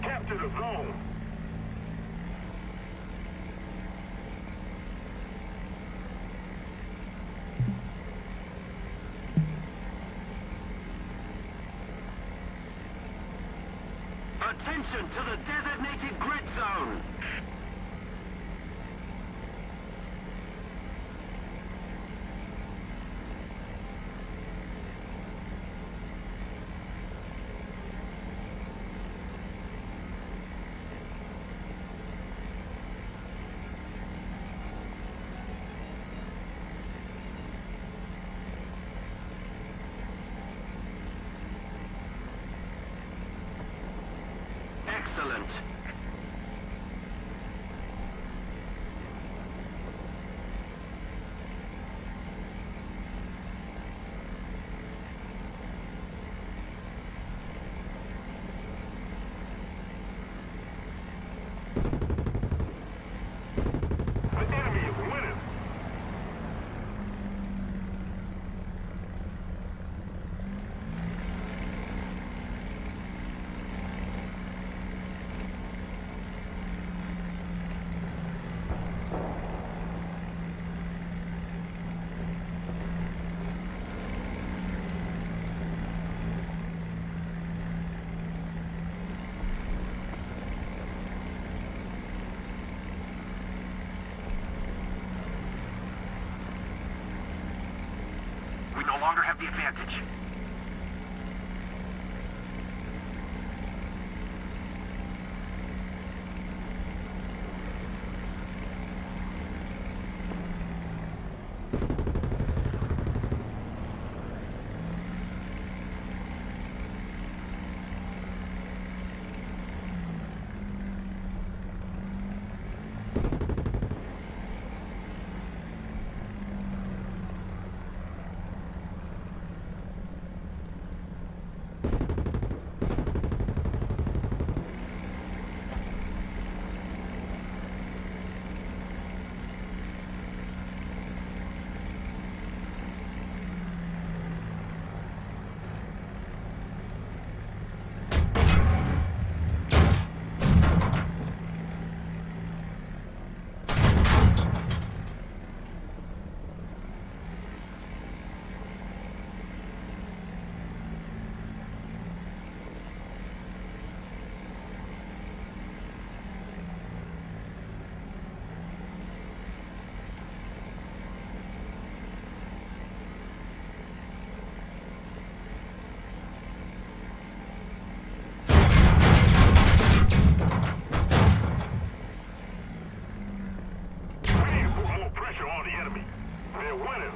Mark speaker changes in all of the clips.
Speaker 1: Capture the zone.
Speaker 2: Attention to the designated grid zone! Excellent.
Speaker 1: The enemy is winning.
Speaker 2: We no longer have the advantage.
Speaker 1: We need to put more pressure on the enemy. They're winning.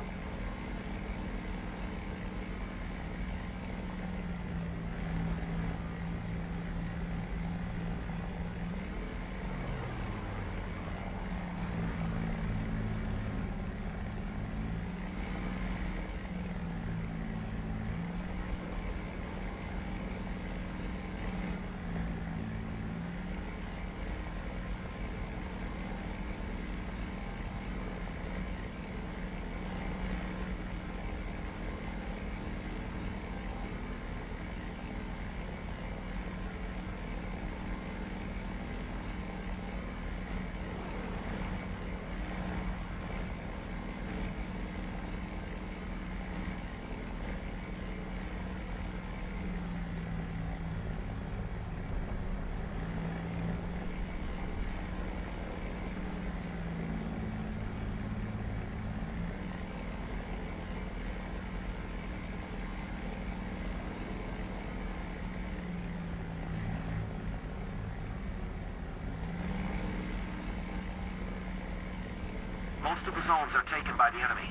Speaker 2: Most of the zones are taken by the enemy.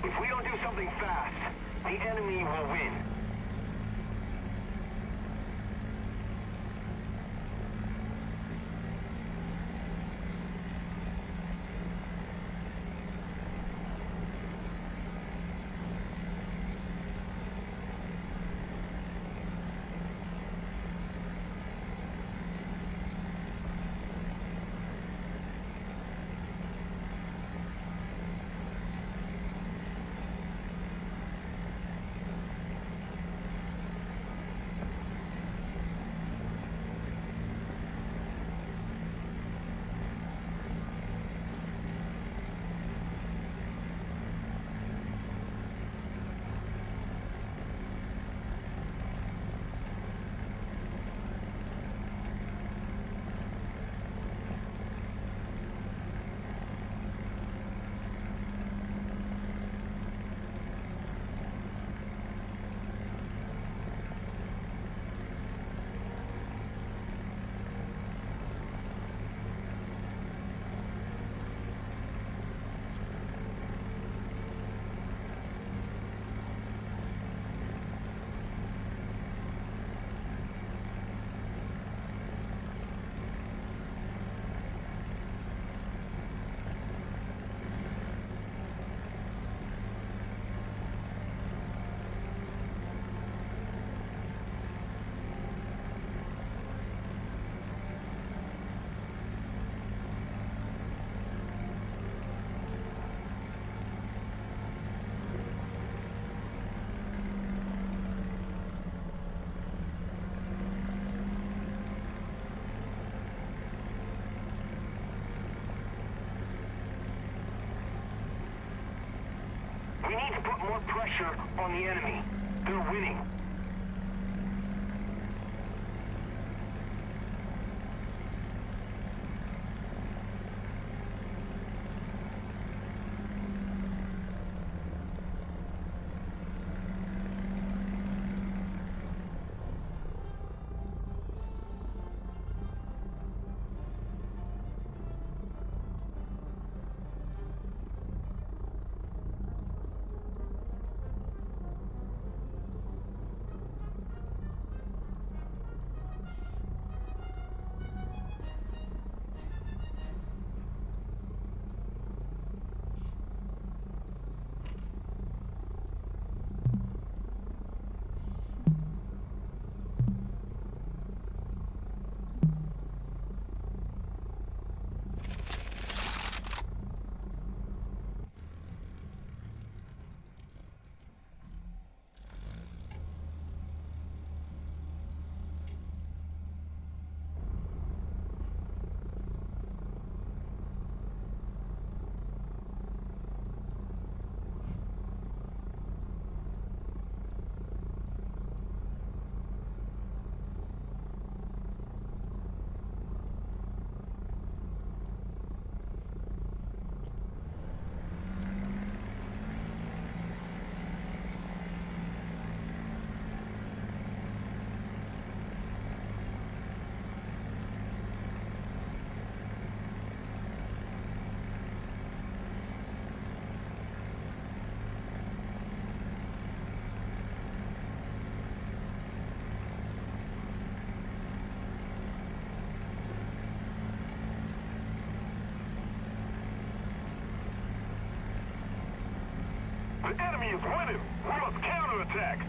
Speaker 1: If we don't do something fast, the enemy will win. We need to put more pressure on the enemy. They're winning. The enemy is winning. We must counterattack.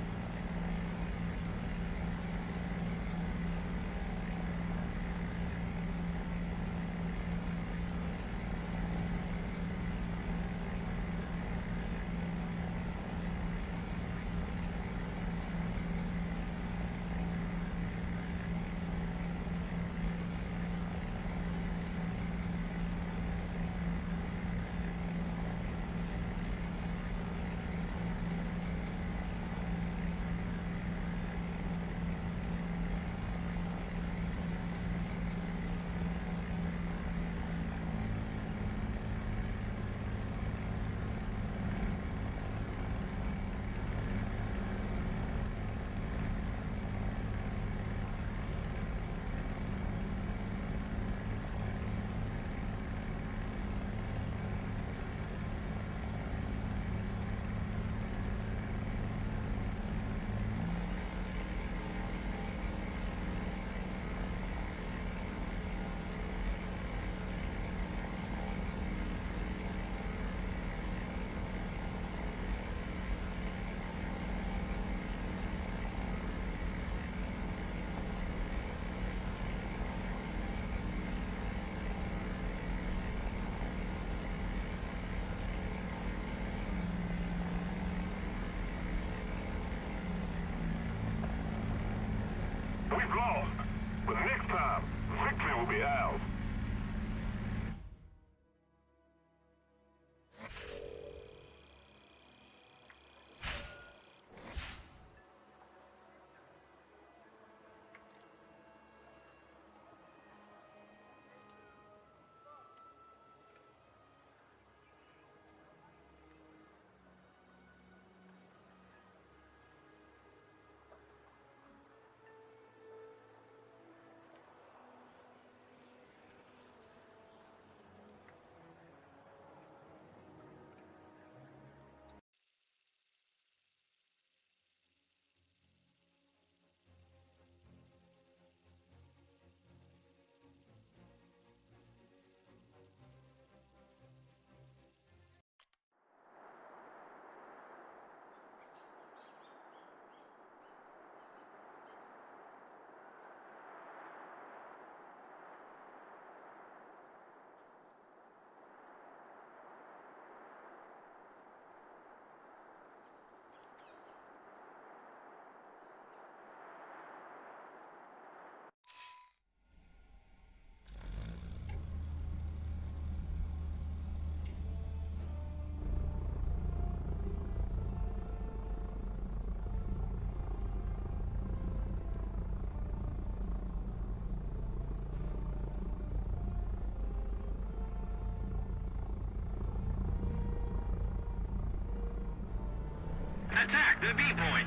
Speaker 2: the B point.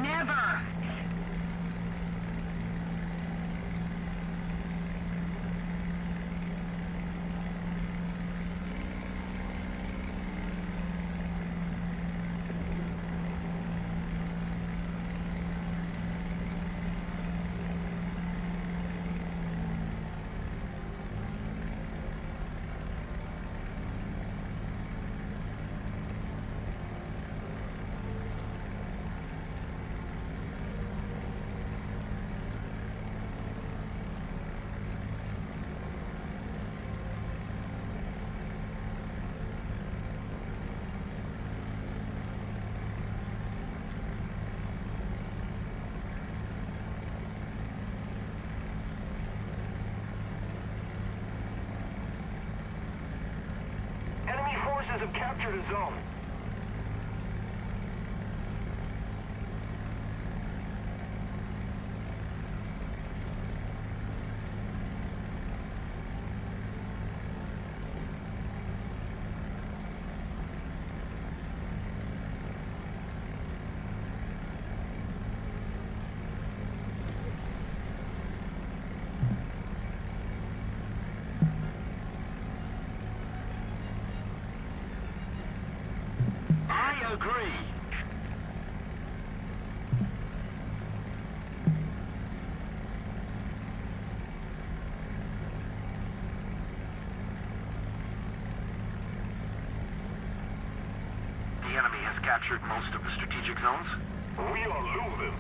Speaker 3: Never!
Speaker 1: Enemy forces have captured a zone.
Speaker 2: I agree. The enemy has captured most of the strategic zones.
Speaker 1: We are losing.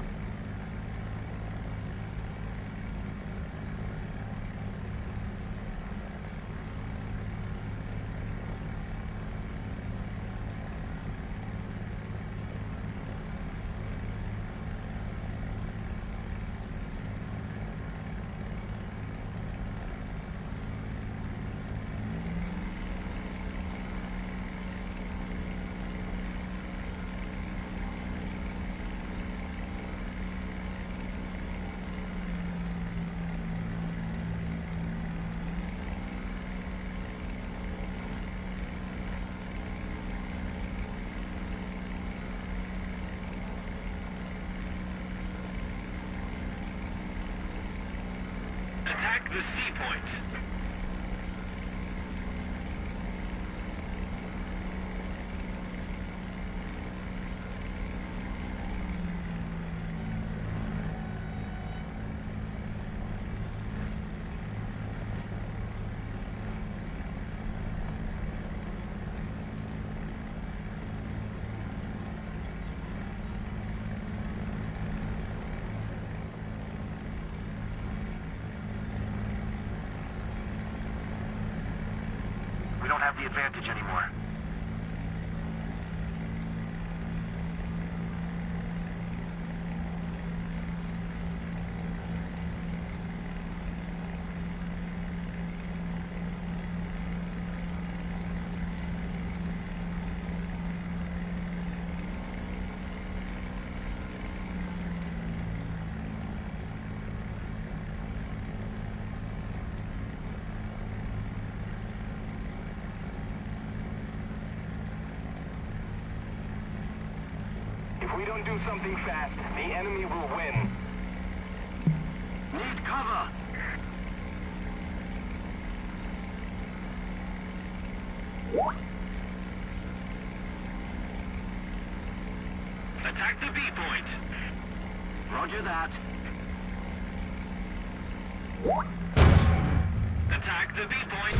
Speaker 2: Attack the C point. We don't have the advantage anymore.
Speaker 1: If we don't do something fast, the enemy will win.
Speaker 2: Need cover. Attack the B point. Roger that. Attack the B point.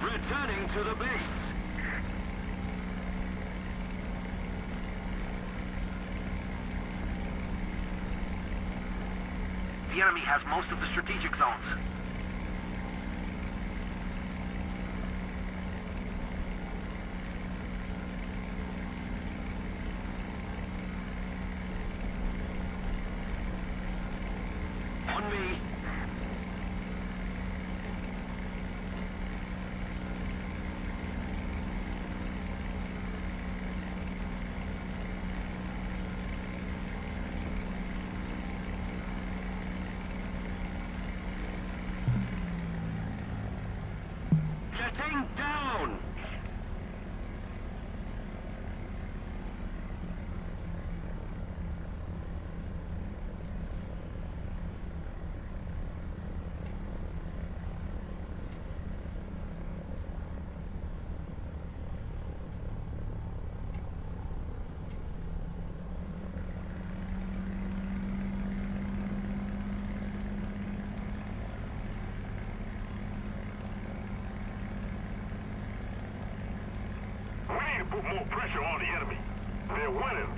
Speaker 2: Returning to the base. The enemy has most of the strategic zones. On me. Shutting down!
Speaker 1: We need to put more pressure on the enemy. They're winning.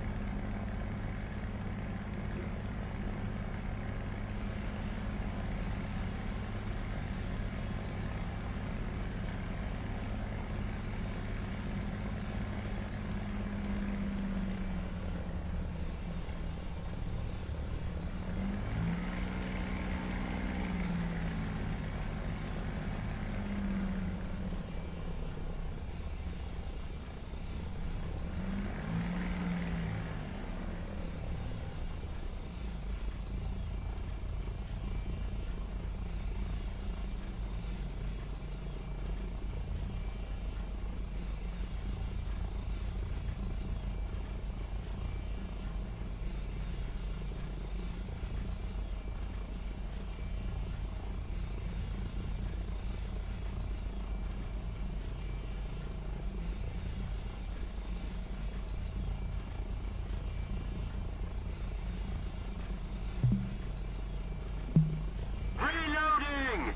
Speaker 2: Reloading!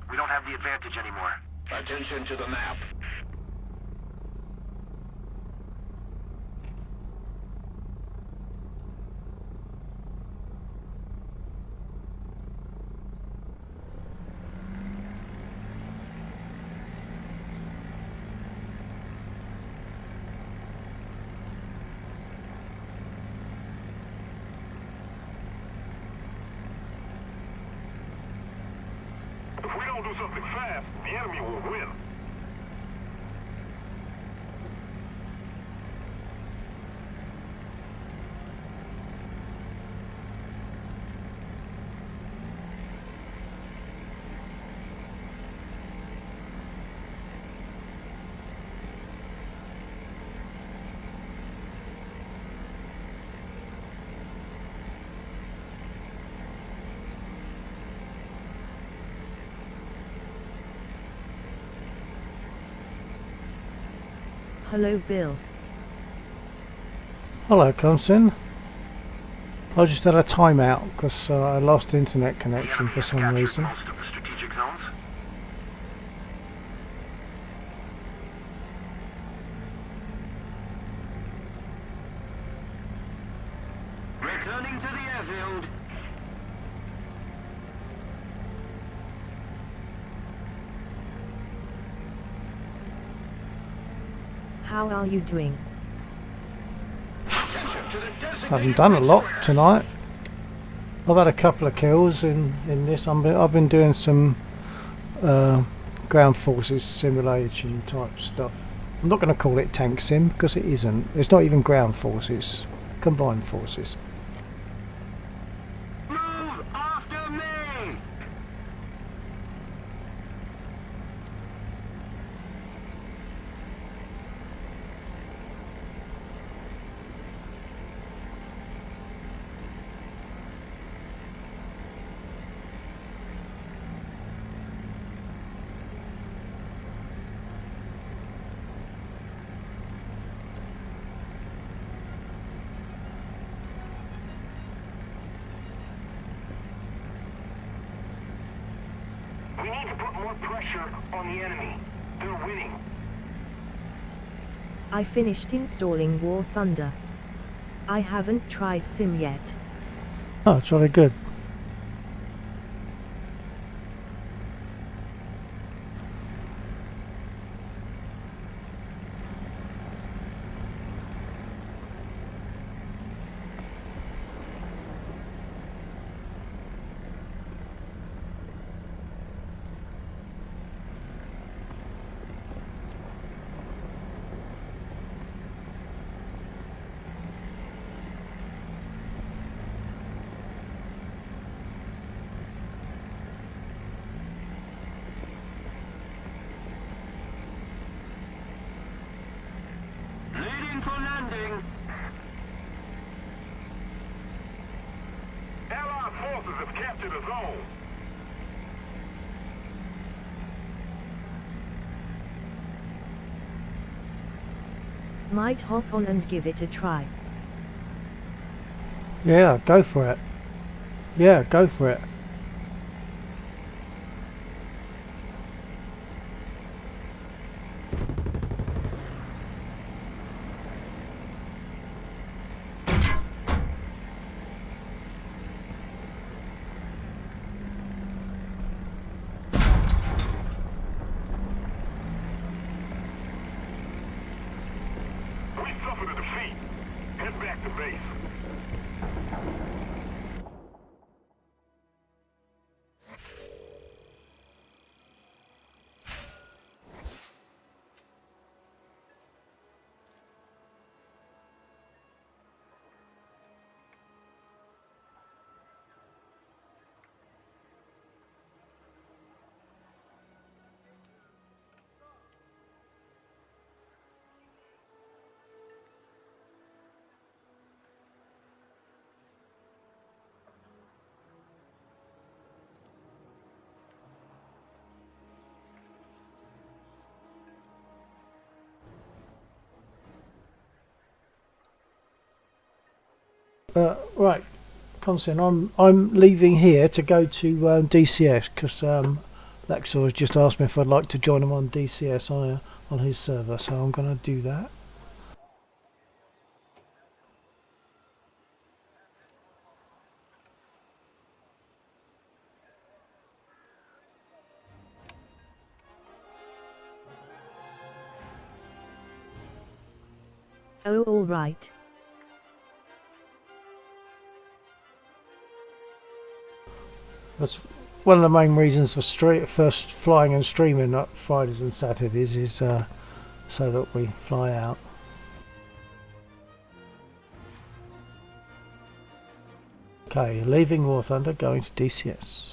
Speaker 2: We don't have the advantage anymore.
Speaker 3: Attention to the map.
Speaker 1: If we don't do something fast, the enemy will win.
Speaker 4: Hello, Bill.
Speaker 5: Hello, Constantine. I just had a timeout because I lost internet
Speaker 2: The
Speaker 5: connection
Speaker 2: enemy
Speaker 5: for
Speaker 2: has
Speaker 5: some
Speaker 2: captured
Speaker 5: reason.
Speaker 2: most of the strategic zones. Returning to the airfield.
Speaker 4: How are you doing?
Speaker 5: Haven't done a lot tonight. I've had a couple of kills in this. I've been doing some ground forces simulation type stuff. I'm not going to call it tank sim because it isn't. It's not even ground forces, combined forces.
Speaker 2: Move after me!
Speaker 1: We need to put more pressure on the enemy. They're winning.
Speaker 4: I finished installing War Thunder. I haven't tried Sim yet.
Speaker 5: Oh, it's really good.
Speaker 1: forces have captured a zone.
Speaker 4: Might hop on and give it a try.
Speaker 5: Yeah, go for it. Yeah, go for it.
Speaker 1: We suffered a defeat. Head back to base.
Speaker 5: Right, Constantine, I'm leaving here to go to DCS because Lexor has just asked me if I'd like to join him on DCS on his server, so I'm going to do that.
Speaker 4: Oh, alright.
Speaker 5: That's one of the main reasons for first flying and streaming on Fridays and Saturdays is so that we fly out. Okay, leaving War Thunder, going to DCS.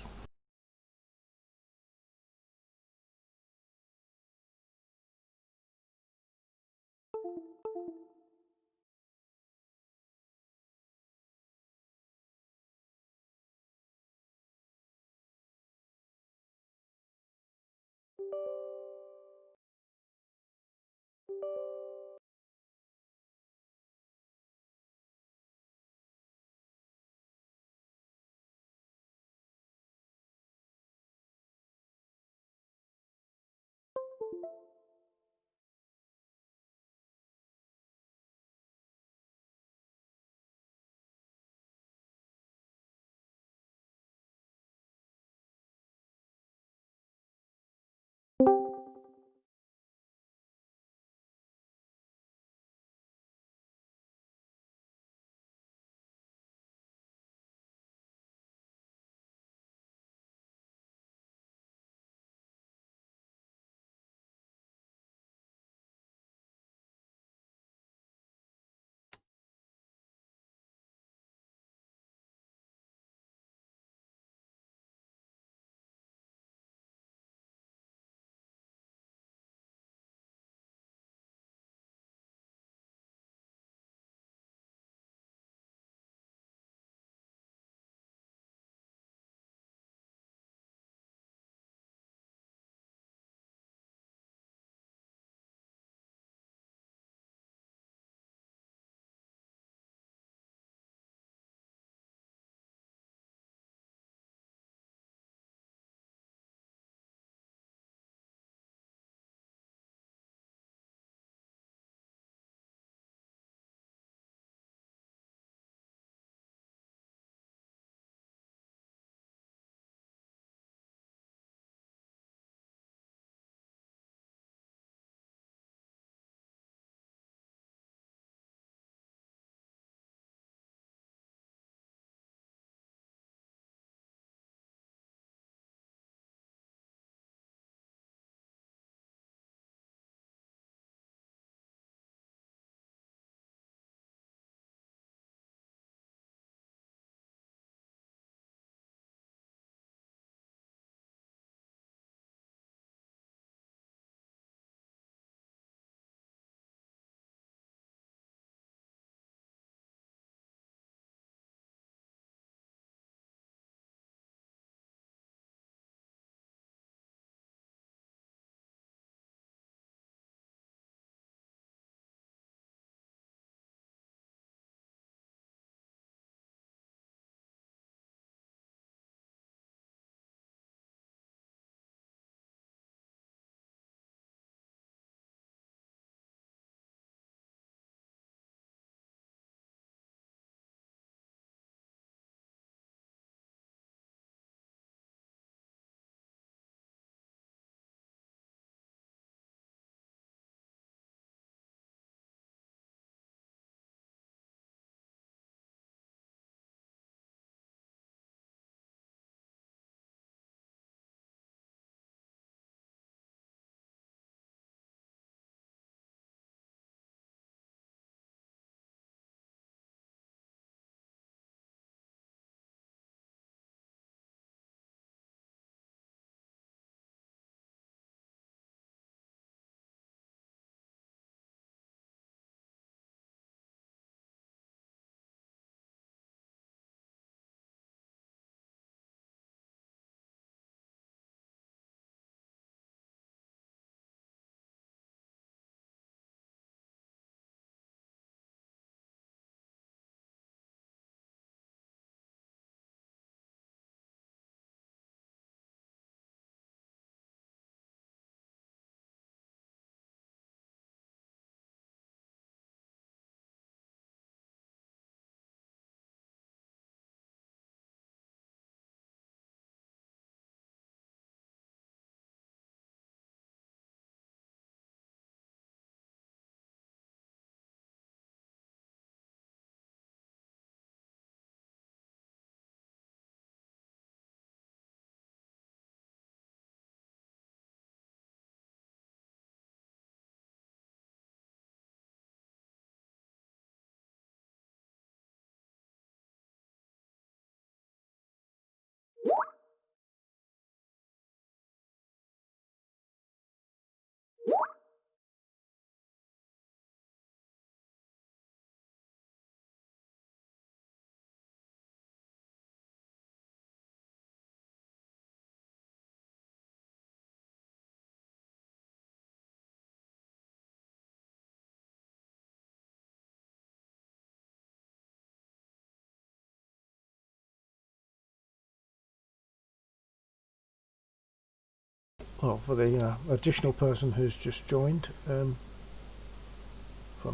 Speaker 5: well, for the additional person who's just joined from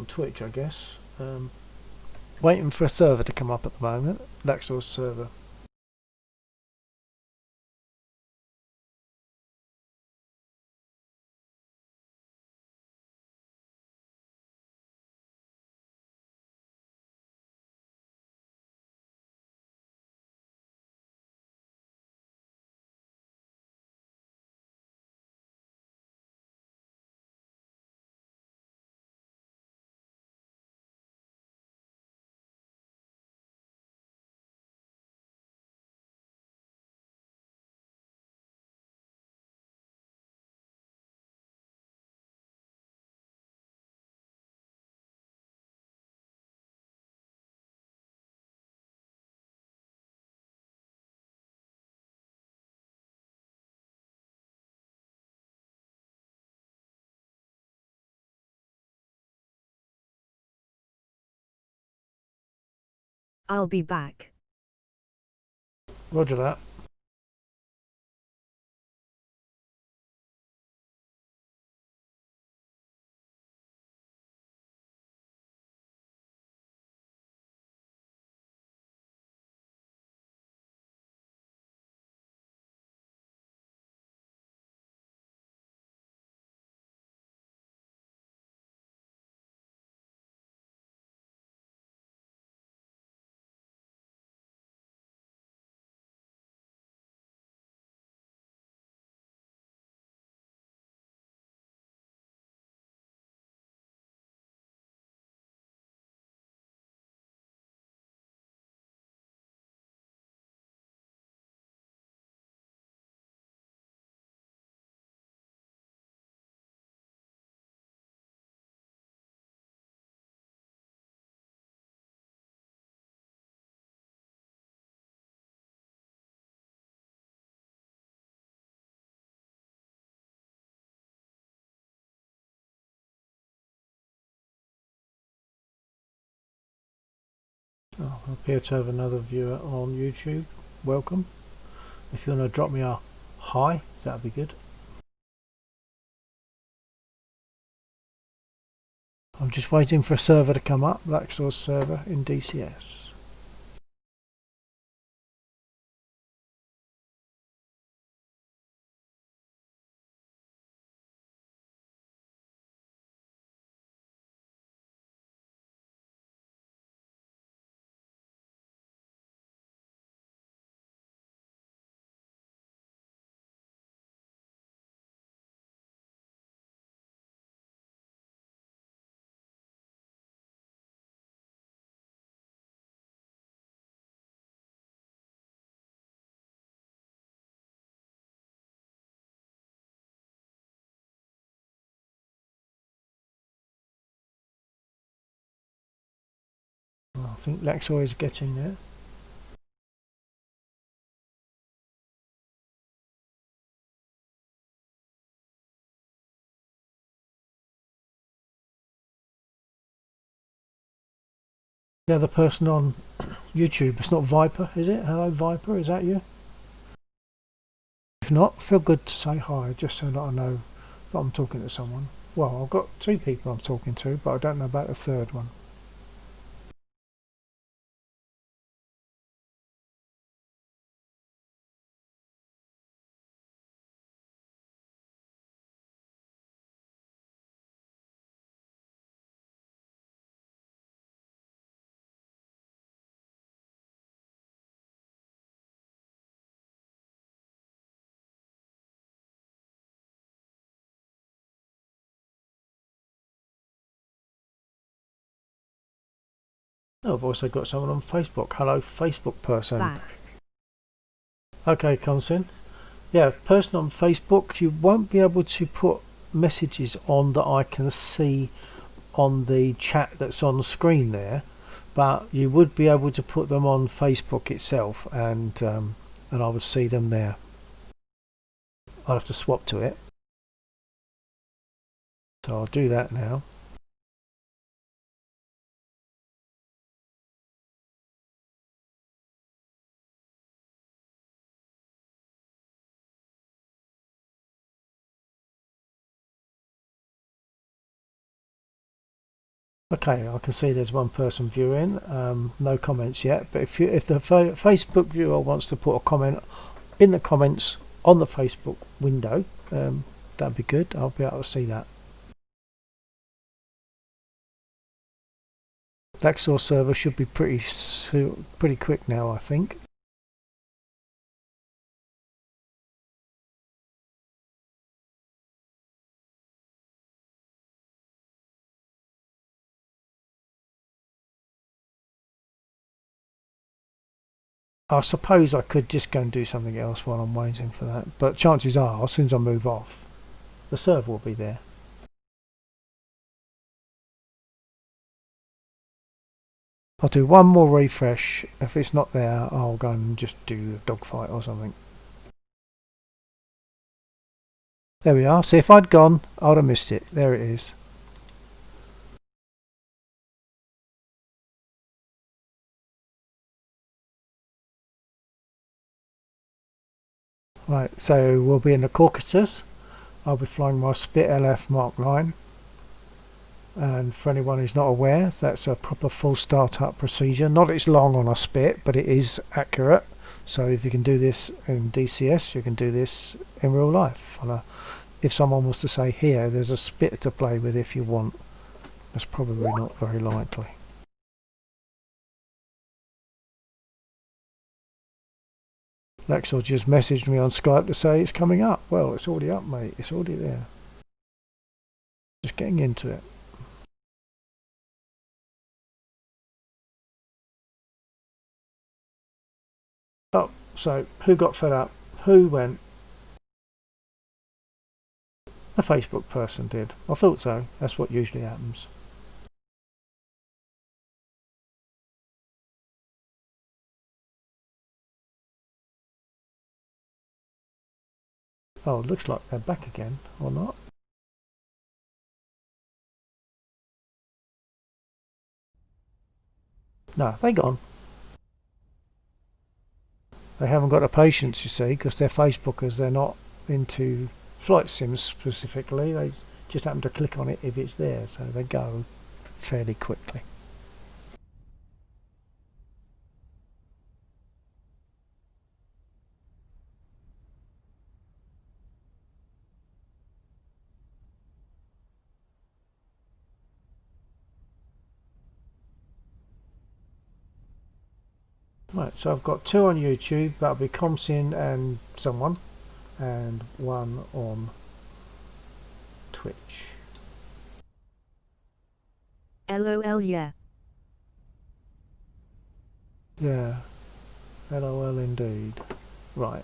Speaker 5: Twitch, I guess. Waiting for a server to come up at the moment. Laxor's server.
Speaker 4: I'll be back.
Speaker 5: Roger that. Oh, I appear to have another viewer on YouTube. Welcome. If you want to drop me a hi, that'd be good. I'm just waiting for a server to come up. Laxor's server in DCS. I think Laxor is getting there. The other person on YouTube, it's not Viper, is it? Hello Viper, is that you? If not, feel good to say hi, just so that I know that I'm talking to someone. Well, I've got 2 people I'm talking to, but I don't know about the third one. Oh, I've also got someone on Facebook. Hello Facebook person.
Speaker 4: Back.
Speaker 5: Okay, comes in. Yeah, person on Facebook, you won't be able to put messages on that I can see on the chat that's on the screen there, but you would be able to put them on Facebook itself, and I would see them there. I'll have to swap to it, so I'll do that now. Okay, I can see there's one person viewing. No comments yet, but if the Facebook viewer wants to put a comment in the comments on the Facebook window, that'd be good. I'll be able to see that. Lexor server should be pretty quick now, I think. I suppose I could just go and do something else while I'm waiting for that, but chances are, as soon as I move off, the server will be there. I'll do one more refresh. If it's not there, I'll go and just do a dogfight or something. There we are. See, if I'd gone, I'd have missed it. There it is. Right, so we'll be in the Caucasus. I'll be flying my Spit LF Mark 9. And for anyone who's not aware, that's a proper full startup procedure. Not it's long on a Spit, but it is accurate. So if you can do this in DCS, you can do this in real life. If someone was to say, here, there's a Spit to play with if you want, that's probably not very likely. Lexor just messaged me on Skype to say it's coming up. Well, it's already up, mate. It's already there. Just getting into it. Oh, so who got fed up? Who went? The Facebook person did. I thought so. That's what usually happens. Oh, it looks like they're back again, or not? No, they're gone. They haven't got the patience, you see, because they're Facebookers. They're not into flight sims specifically. They just happen to click on it if it's there, so they go fairly quickly. Right, so I've got 2 on YouTube. That'll be Comsin and someone, and 1 on Twitch.
Speaker 4: LOL, yeah.
Speaker 5: Yeah, LOL indeed. Right.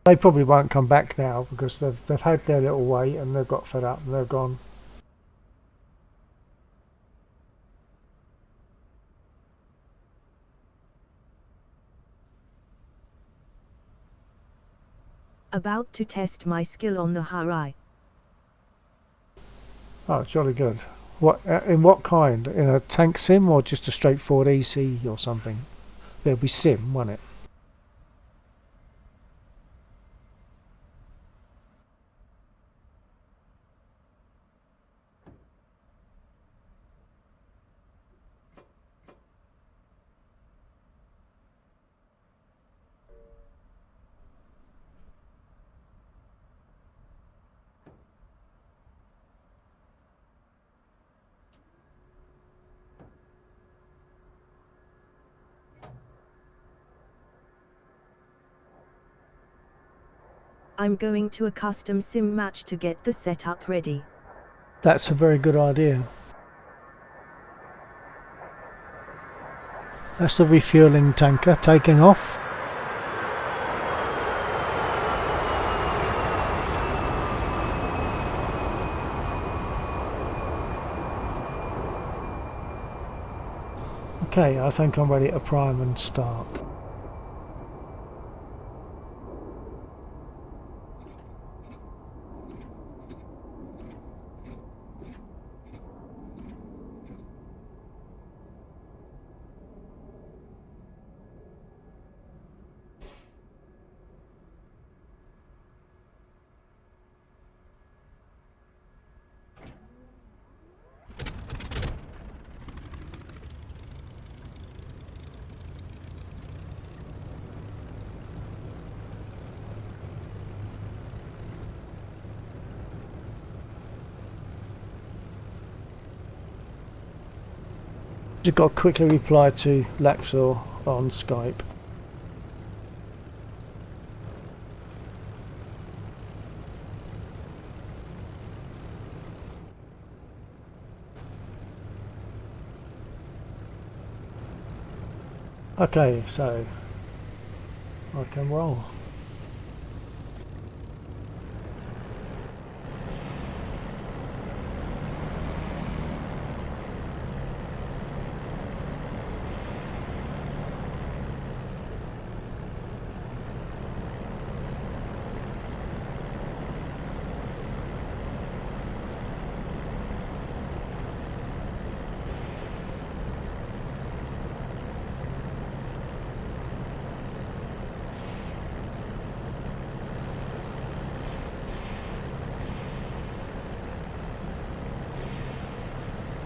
Speaker 5: They probably won't come back now because they've had their little wait and they've got fed up and they're gone.
Speaker 4: About to test my skill on the Harai.
Speaker 5: Oh, jolly good. What in what kind? In a tank sim or just a straightforward EC or something? There'll be sim, won't it?
Speaker 4: I'm going to a custom sim match to get the setup ready.
Speaker 5: That's a very good idea. That's the refueling tanker taking off. Okay, I think I'm ready to prime and start. Just got to quickly reply to Laxor on Skype. Okay, so I can roll.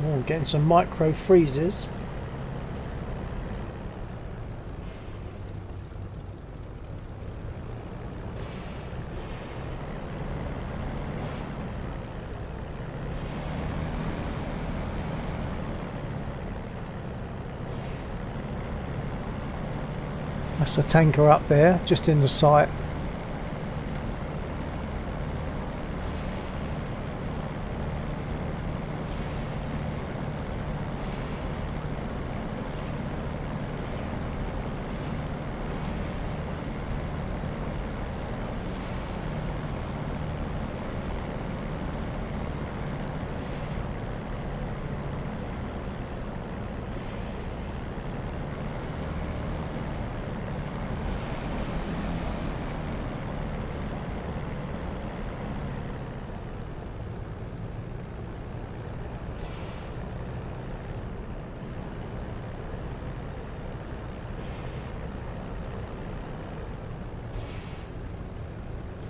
Speaker 5: Oh, getting some micro freezes. That's the tanker up there, just in the sight.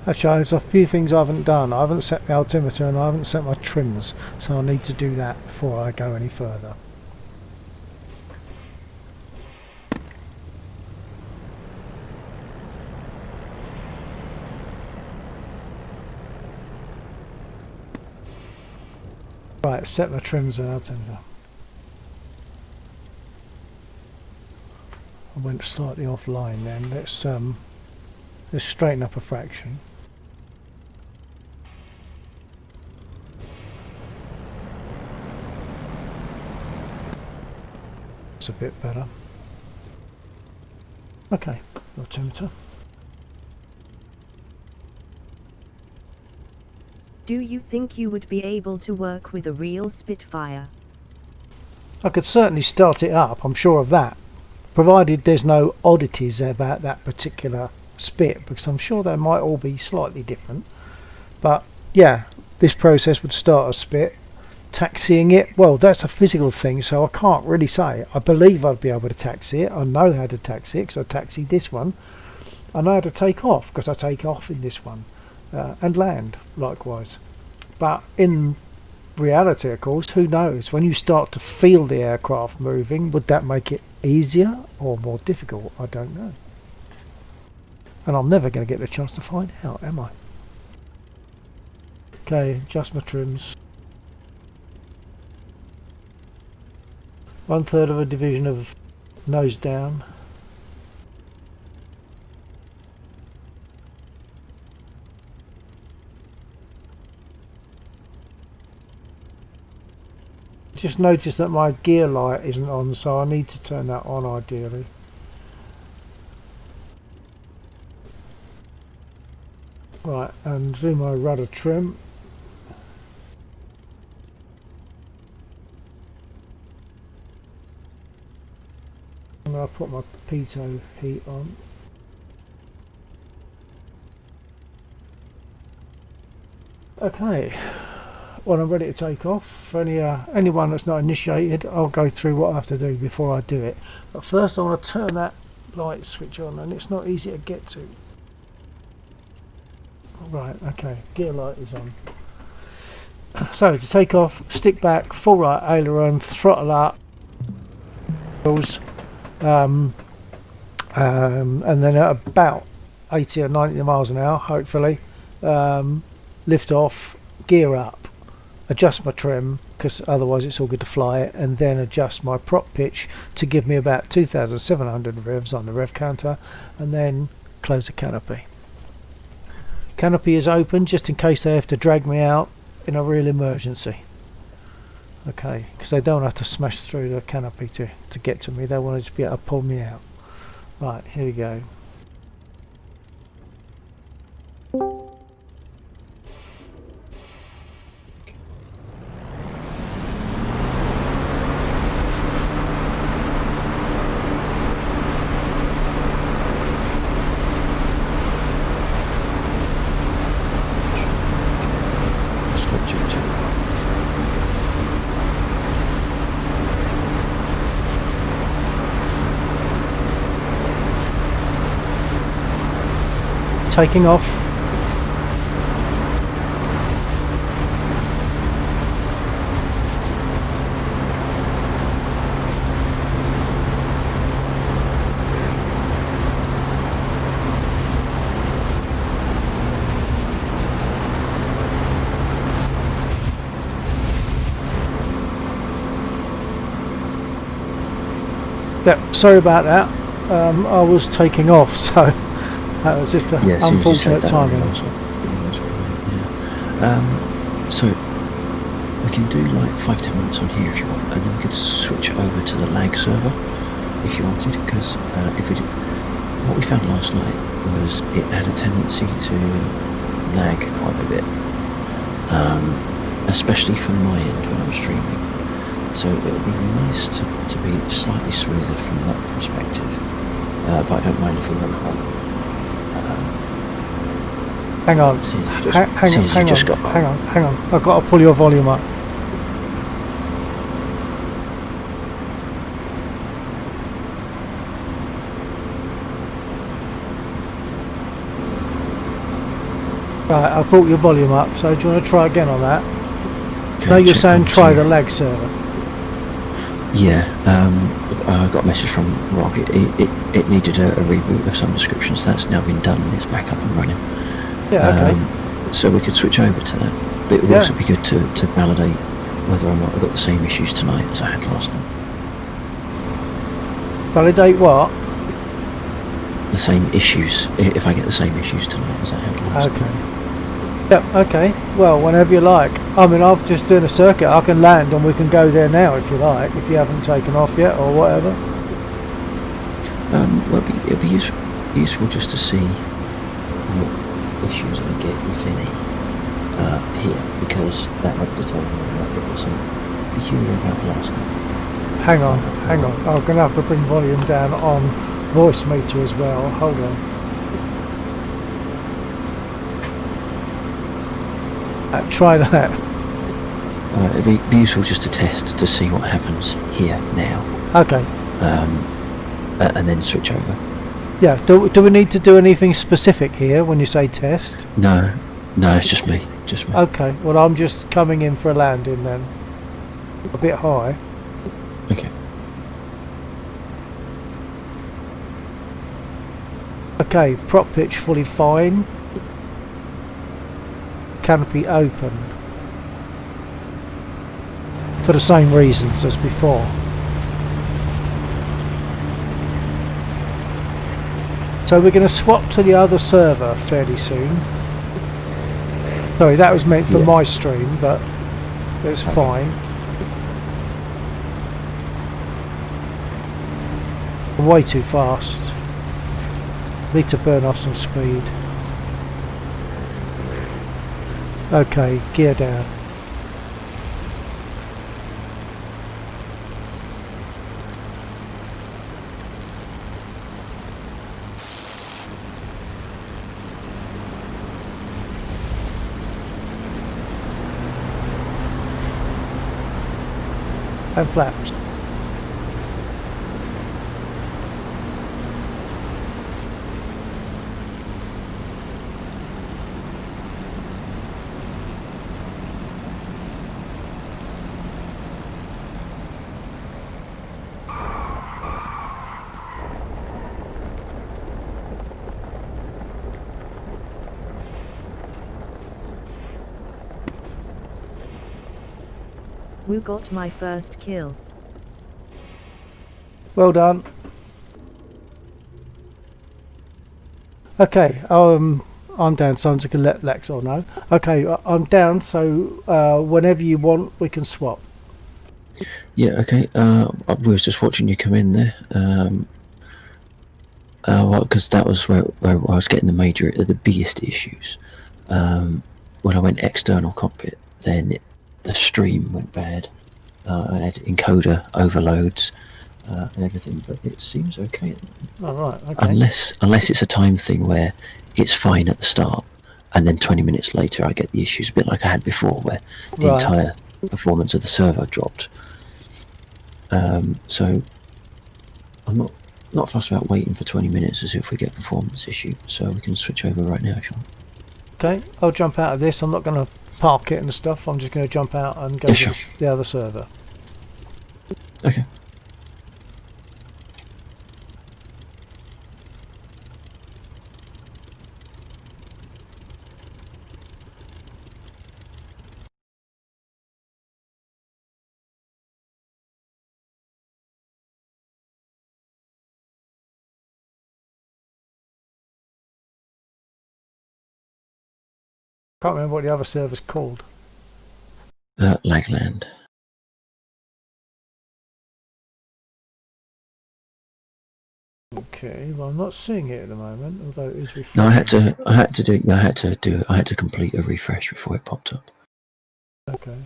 Speaker 5: Actually, there's a few things I haven't done. I haven't set the altimeter and I haven't set my trims, so I need to do that before I go any further. Right, set my trims and altimeter. I went slightly offline then. Let's straighten up a fraction. A bit better. Okay, altimeter.
Speaker 4: Do you think you would be able to work with a real Spitfire?
Speaker 5: I could certainly start it up, I'm sure of that, provided there's no oddities about that particular Spit, because I'm sure they might all be slightly different. But yeah, this process would start a Spit. Taxiing it, well, that's a physical thing, so I can't really say. I believe I'd be able to taxi it. I know how to taxi it because I taxied this one. I know how to take off because I take off in this one, and land likewise. But in reality, of course, who knows? When you start to feel the aircraft moving, would that make it easier or more difficult? I don't know. And I'm never going to get the chance to find out, am I? Okay, adjust my trims. 1/3 of a division of nose down. Just noticed that my gear light isn't on, so I need to turn that on ideally. Right, and do my rudder trim. And I'll put my pitot heat on. Okay, when I'm ready to take off, for anyone that's not initiated, I'll go through what I have to do before I do it. But first I want to turn that light switch on, and it's not easy to get to. Right, okay, gear light is on. So to take off, stick back, full right aileron, throttle up, and then at about 80 or 90 miles an hour, hopefully, lift off, gear up, adjust my trim, because otherwise it's all good to fly it, and then adjust my prop pitch to give me about 2,700 revs on the rev counter, and then close the canopy. Canopy is open just in case they have to drag me out in a real emergency. Okay, because they don't have to smash through the canopy to get to me. They want to be able to pull me out. Right, here we go. Taking off. Yeah, sorry about that. I was taking off, so that was just an unfortunate timing.
Speaker 3: So we can do like 5-10 minutes on here if you want, and then we could switch over to the lag server if you wanted, because if we do, what we found last night was it had a tendency to lag quite a bit, especially from my end when I'm streaming. So it would be nice to be slightly smoother from that perspective, but I don't mind if we run home.
Speaker 5: Hang on, hang on. I've got to pull your volume up. Right, I brought your volume up, so do you want to try again on that?
Speaker 3: Okay,
Speaker 5: no, you're saying try the lag server.
Speaker 3: Yeah, I got a message from Rock. It needed a reboot of some description, so that's now been done and it's back up and running.
Speaker 5: Yeah, okay.
Speaker 3: So we could switch over to that, but it would also be good to validate whether or not I got the same issues tonight as I had last night.
Speaker 5: Validate what?
Speaker 3: The same issues, if I get the same issues tonight as I had last night.
Speaker 5: Yep, okay. Well, whenever you like. I mean, I've just done a circuit. I can land and we can go there now if you like, if you haven't taken off yet or whatever.
Speaker 3: Well, it'd be useful just to see what issues I get, if any, here, because that would determine whether there was something peculiar about last night.
Speaker 5: Hang on. I'm going to have to bring volume down on voice meter as well. Hold on. Try that.
Speaker 3: It'd be useful just to test to see what happens here now.
Speaker 5: Okay.
Speaker 3: And then switch over.
Speaker 5: Yeah. Do we need to do anything specific here when you say test?
Speaker 3: No, it's just me.
Speaker 5: Okay. Well, I'm just coming in for a landing then. A bit high.
Speaker 3: Okay.
Speaker 5: Okay. Prop pitch fully fine. Canopy open. For the same reasons as before. So we're going to swap to the other server fairly soon. Sorry, that was meant for my stream, but it's fine. I'm way too fast. Need to burn off some speed. Okay, gear down. And flaps.
Speaker 4: Who got my first kill?
Speaker 5: Well done. Okay, I'm down, so I'm just going to let Lexor know. Okay, I'm down, so whenever you want, we can swap.
Speaker 3: Yeah, okay. We was just watching you come in there. Because that was where I was getting the biggest issues. When I went external cockpit, then the stream went bad. I had encoder overloads and everything, but it seems okay at the moment.
Speaker 5: All right, okay.
Speaker 3: Unless it's a time thing where it's fine at the start, and then 20 minutes later I get the issues, a bit like I had before, where the
Speaker 5: Right.
Speaker 3: entire performance of the server dropped. So I'm not fussed about waiting for 20 minutes as if we get a performance issue, so we can switch over right now if you want.
Speaker 5: Okay, I'll jump out of this. I'm not going to park it and stuff. I'm just going to jump out and go
Speaker 3: Yeah,
Speaker 5: to
Speaker 3: sure.
Speaker 5: the other server.
Speaker 3: Okay.
Speaker 5: Can't remember what the other server's called.
Speaker 3: Lagland.
Speaker 5: Okay, well I'm not seeing it at the moment, although it is refreshed.
Speaker 3: No, I had to complete a refresh before it popped up.
Speaker 5: Okay.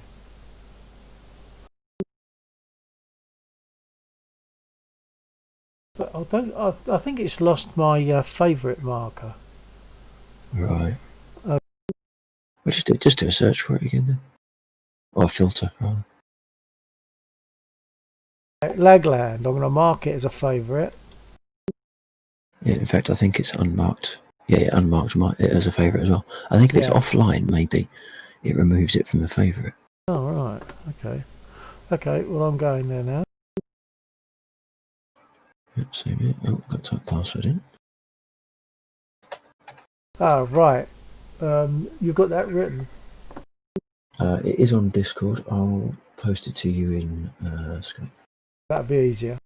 Speaker 5: But I think it's lost my favourite marker.
Speaker 3: Right. Well, just do a search for it again then. Or a filter, rather.
Speaker 5: Lagland, I'm going to mark it as a favourite.
Speaker 3: Yeah, in fact, I think it's unmarked. Yeah, unmarked it as a favourite as well. I think if it's offline, maybe it removes it from the favourite.
Speaker 5: Oh, right. Okay. Okay, well I'm going there now.
Speaker 3: Yep, save it. Oh, got to type password in.
Speaker 5: Ah, right. You've got that written.
Speaker 3: It is on Discord. I'll post it to you in Skype.
Speaker 5: That'd be easier.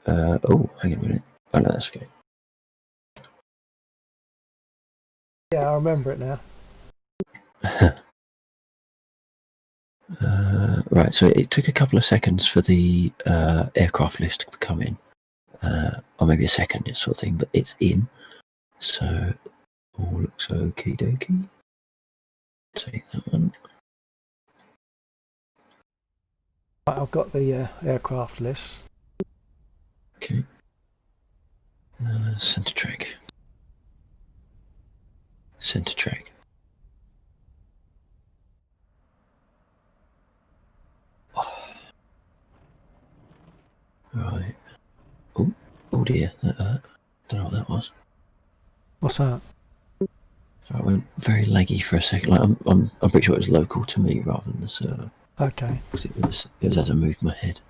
Speaker 3: Oh, hang on a minute. Oh no, that's okay.
Speaker 5: Yeah, I remember it now.
Speaker 3: Right, so it took a couple of seconds for the aircraft list to come in, or maybe a second, sort of thing, but it's in, so all looks okie dokie. Take that one.
Speaker 5: Right, I've got the aircraft list.
Speaker 3: Okay. Center track. Center track. Right. Oh dear, that hurt. Don't know what that was.
Speaker 5: What's that?
Speaker 3: So I went very laggy for a second. Like I'm pretty sure it was local to me rather than the server.
Speaker 5: Okay.
Speaker 3: Because it was as I moved my head.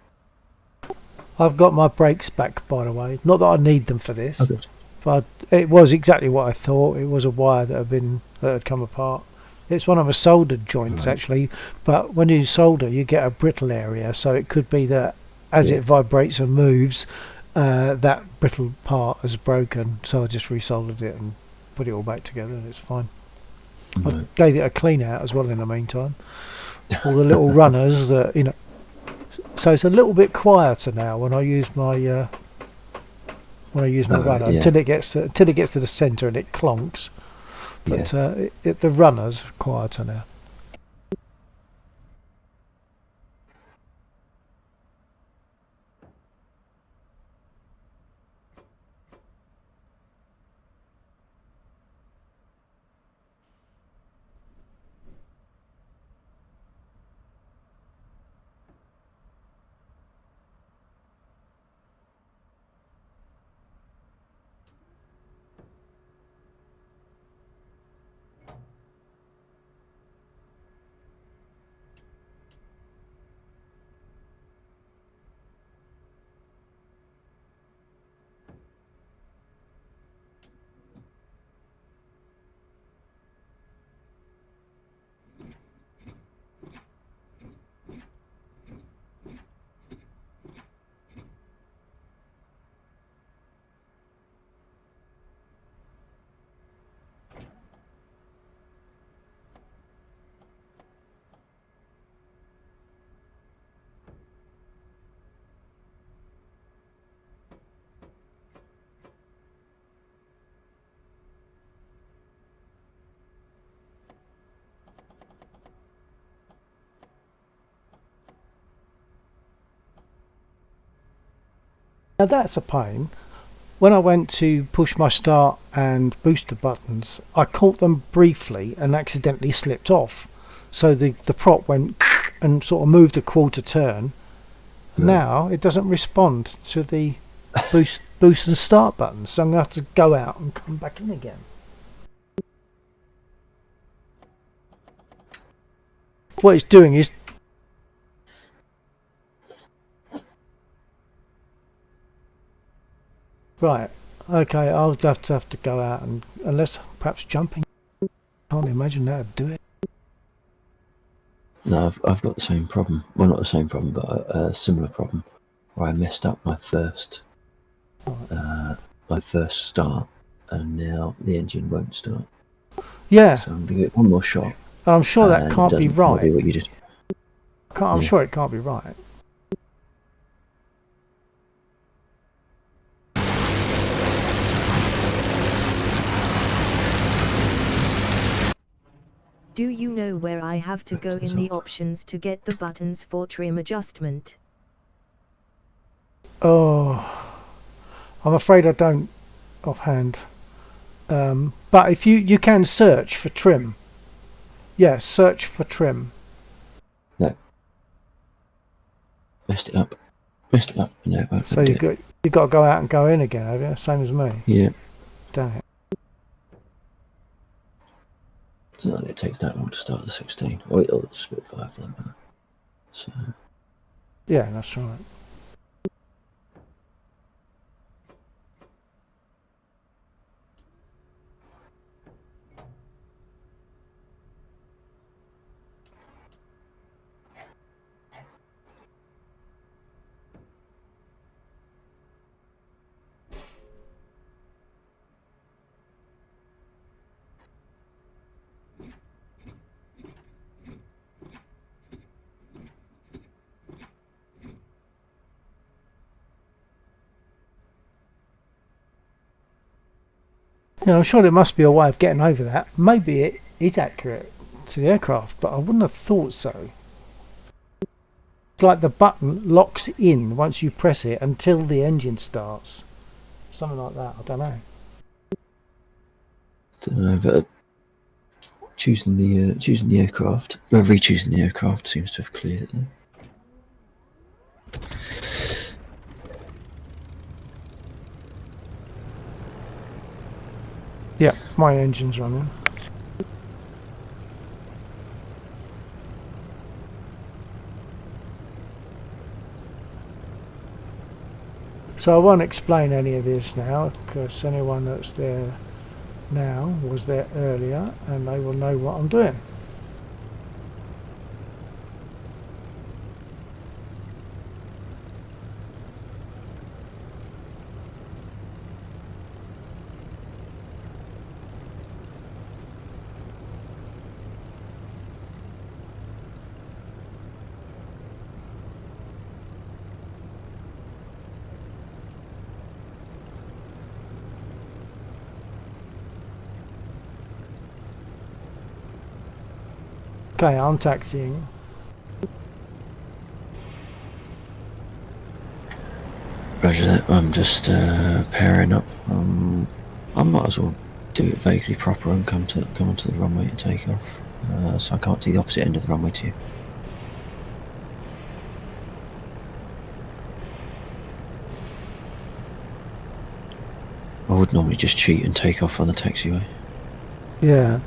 Speaker 5: I've got my brakes back, by the way. Not that I need them for this,
Speaker 3: Oh good.
Speaker 5: but it was exactly what I thought. It was a wire that had come apart. It's one of the soldered joints,
Speaker 3: Right.
Speaker 5: actually, but when you solder you get a brittle area, so it could be that as
Speaker 3: Yeah.
Speaker 5: it vibrates and moves, that brittle part has broken, so I just resoldered it and put it all back together and it's fine. I
Speaker 3: Right.
Speaker 5: gave it a clean out as well in the meantime. All the little runners that, you know, so it's a little bit quieter now when I use my runner
Speaker 3: Yeah.
Speaker 5: until it gets to the centre and it clonks. But the runners are quieter now. Now that's a pain. When I went to push my start and booster buttons, I caught them briefly and accidentally slipped off. So the prop went and sort of moved a quarter turn.
Speaker 3: Right.
Speaker 5: Now it doesn't respond to the boost and start buttons, so I'm going to have to go out and come back in again. What it's doing is right. Okay, I'll have to go out and unless perhaps jumping. Can't imagine that would do it.
Speaker 3: No, I've got the same problem. Well, not the same problem, but a similar problem where I messed up my first start, and now the engine won't start.
Speaker 5: Yeah,
Speaker 3: So I'm going to give it one more shot.
Speaker 5: I'm sure that
Speaker 3: and it
Speaker 5: can't be
Speaker 3: doesn't want to
Speaker 5: right.
Speaker 3: do what you did.
Speaker 5: I'm
Speaker 3: Yeah.
Speaker 5: sure it can't be right.
Speaker 4: Do you know where I have to go
Speaker 3: Buttons
Speaker 4: in the
Speaker 3: off.
Speaker 4: options to get the buttons for trim adjustment?
Speaker 5: Oh, I'm afraid I don't offhand. But if you can search for trim. Yeah, search for trim.
Speaker 3: No. Messed it up. No, it won't
Speaker 5: So
Speaker 3: do
Speaker 5: you
Speaker 3: it.
Speaker 5: got to go out and go in again, have you? Same as me.
Speaker 3: Yeah.
Speaker 5: Damn it.
Speaker 3: It's not that it takes that long to start the 16. Or it'll split 5 then. So,
Speaker 5: Yeah, that's right. I'm sure there must be a way of getting over that. Maybe it is accurate to the aircraft, but I wouldn't have thought so. It's like the button locks in once you press it until the engine starts. Something like that, I don't know.
Speaker 3: don't know, but choosing the aircraft, re-choosing the aircraft seems to have cleared it though.
Speaker 5: Yeah, my engine's running. So I won't explain any of this now, because anyone that's there now was there earlier and they will know what I'm doing. Okay, I'm taxiing.
Speaker 3: Roger that. I'm just pairing up. I might as well do it vaguely proper and come onto the runway and take off. So I can't see the opposite end of the runway to you. I would normally just cheat and take off on the taxiway.
Speaker 5: Yeah.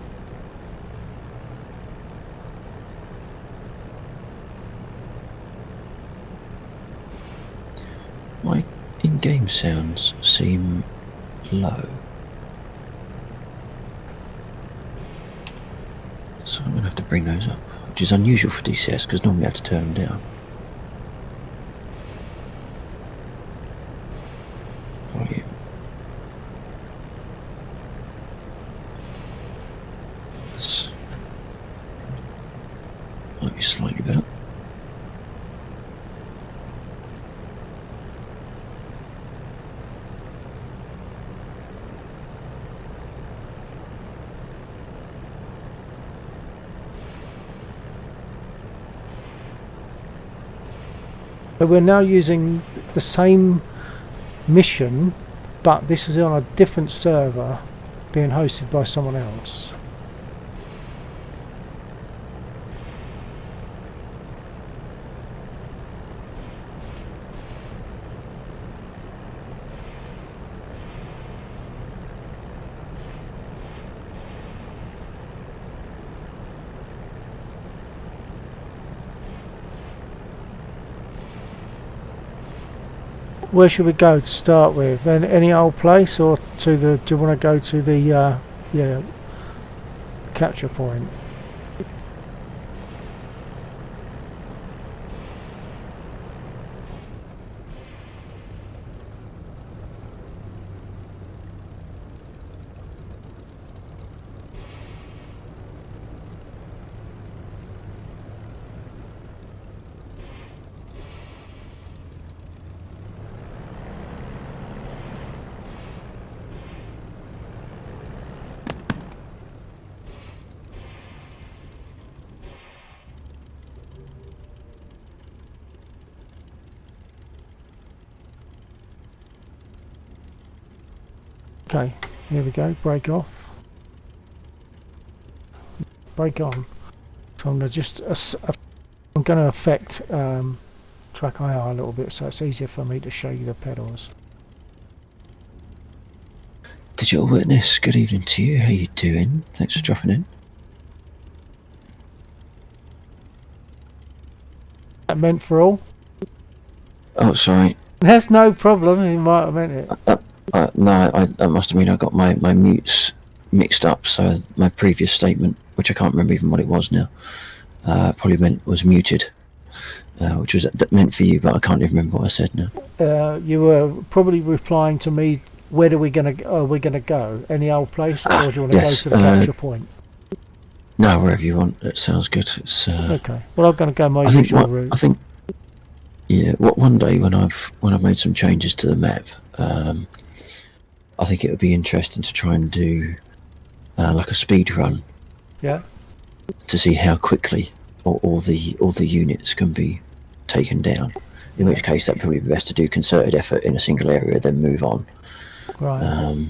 Speaker 3: My in-game sounds seem low. So I'm going to have to bring those up, which is unusual for DCS because normally I have to turn them down. Volume. That's might be slightly better.
Speaker 5: So we're now using the same mission, but this is on a different server being hosted by someone else. Where should we go to start with? Any old place, or to the? Do you want to go to the yeah, capture point? Okay, here we go. Break off. Break on. So I'm going to affect track IR a little bit, so it's easier for me to show you the pedals.
Speaker 3: Digital Witness, good evening to you. How you doing? Thanks for dropping in.
Speaker 5: That meant for all?
Speaker 3: Oh, sorry.
Speaker 5: That's no problem. You might have meant it.
Speaker 3: No, I must have mean I got my mutes mixed up. So my previous statement, which I can't remember even what it was now, probably was muted, which was meant for you, but I can't even remember what I said now.
Speaker 5: You were probably replying to me. Where are we gonna go? Any old place, or do you want to
Speaker 3: yes,
Speaker 5: go to the capture point?
Speaker 3: No, wherever you want. That sounds good. It's
Speaker 5: Okay. Well, I'm going to go my
Speaker 3: I think
Speaker 5: usual route.
Speaker 3: I think yeah. One day when I've made some changes to the map, I think it would be interesting to try and do like a speed run.
Speaker 5: Yeah.
Speaker 3: To see how quickly all the units can be taken down. In which case, that'd probably be best to do concerted effort in a single area, then move on.
Speaker 5: Right.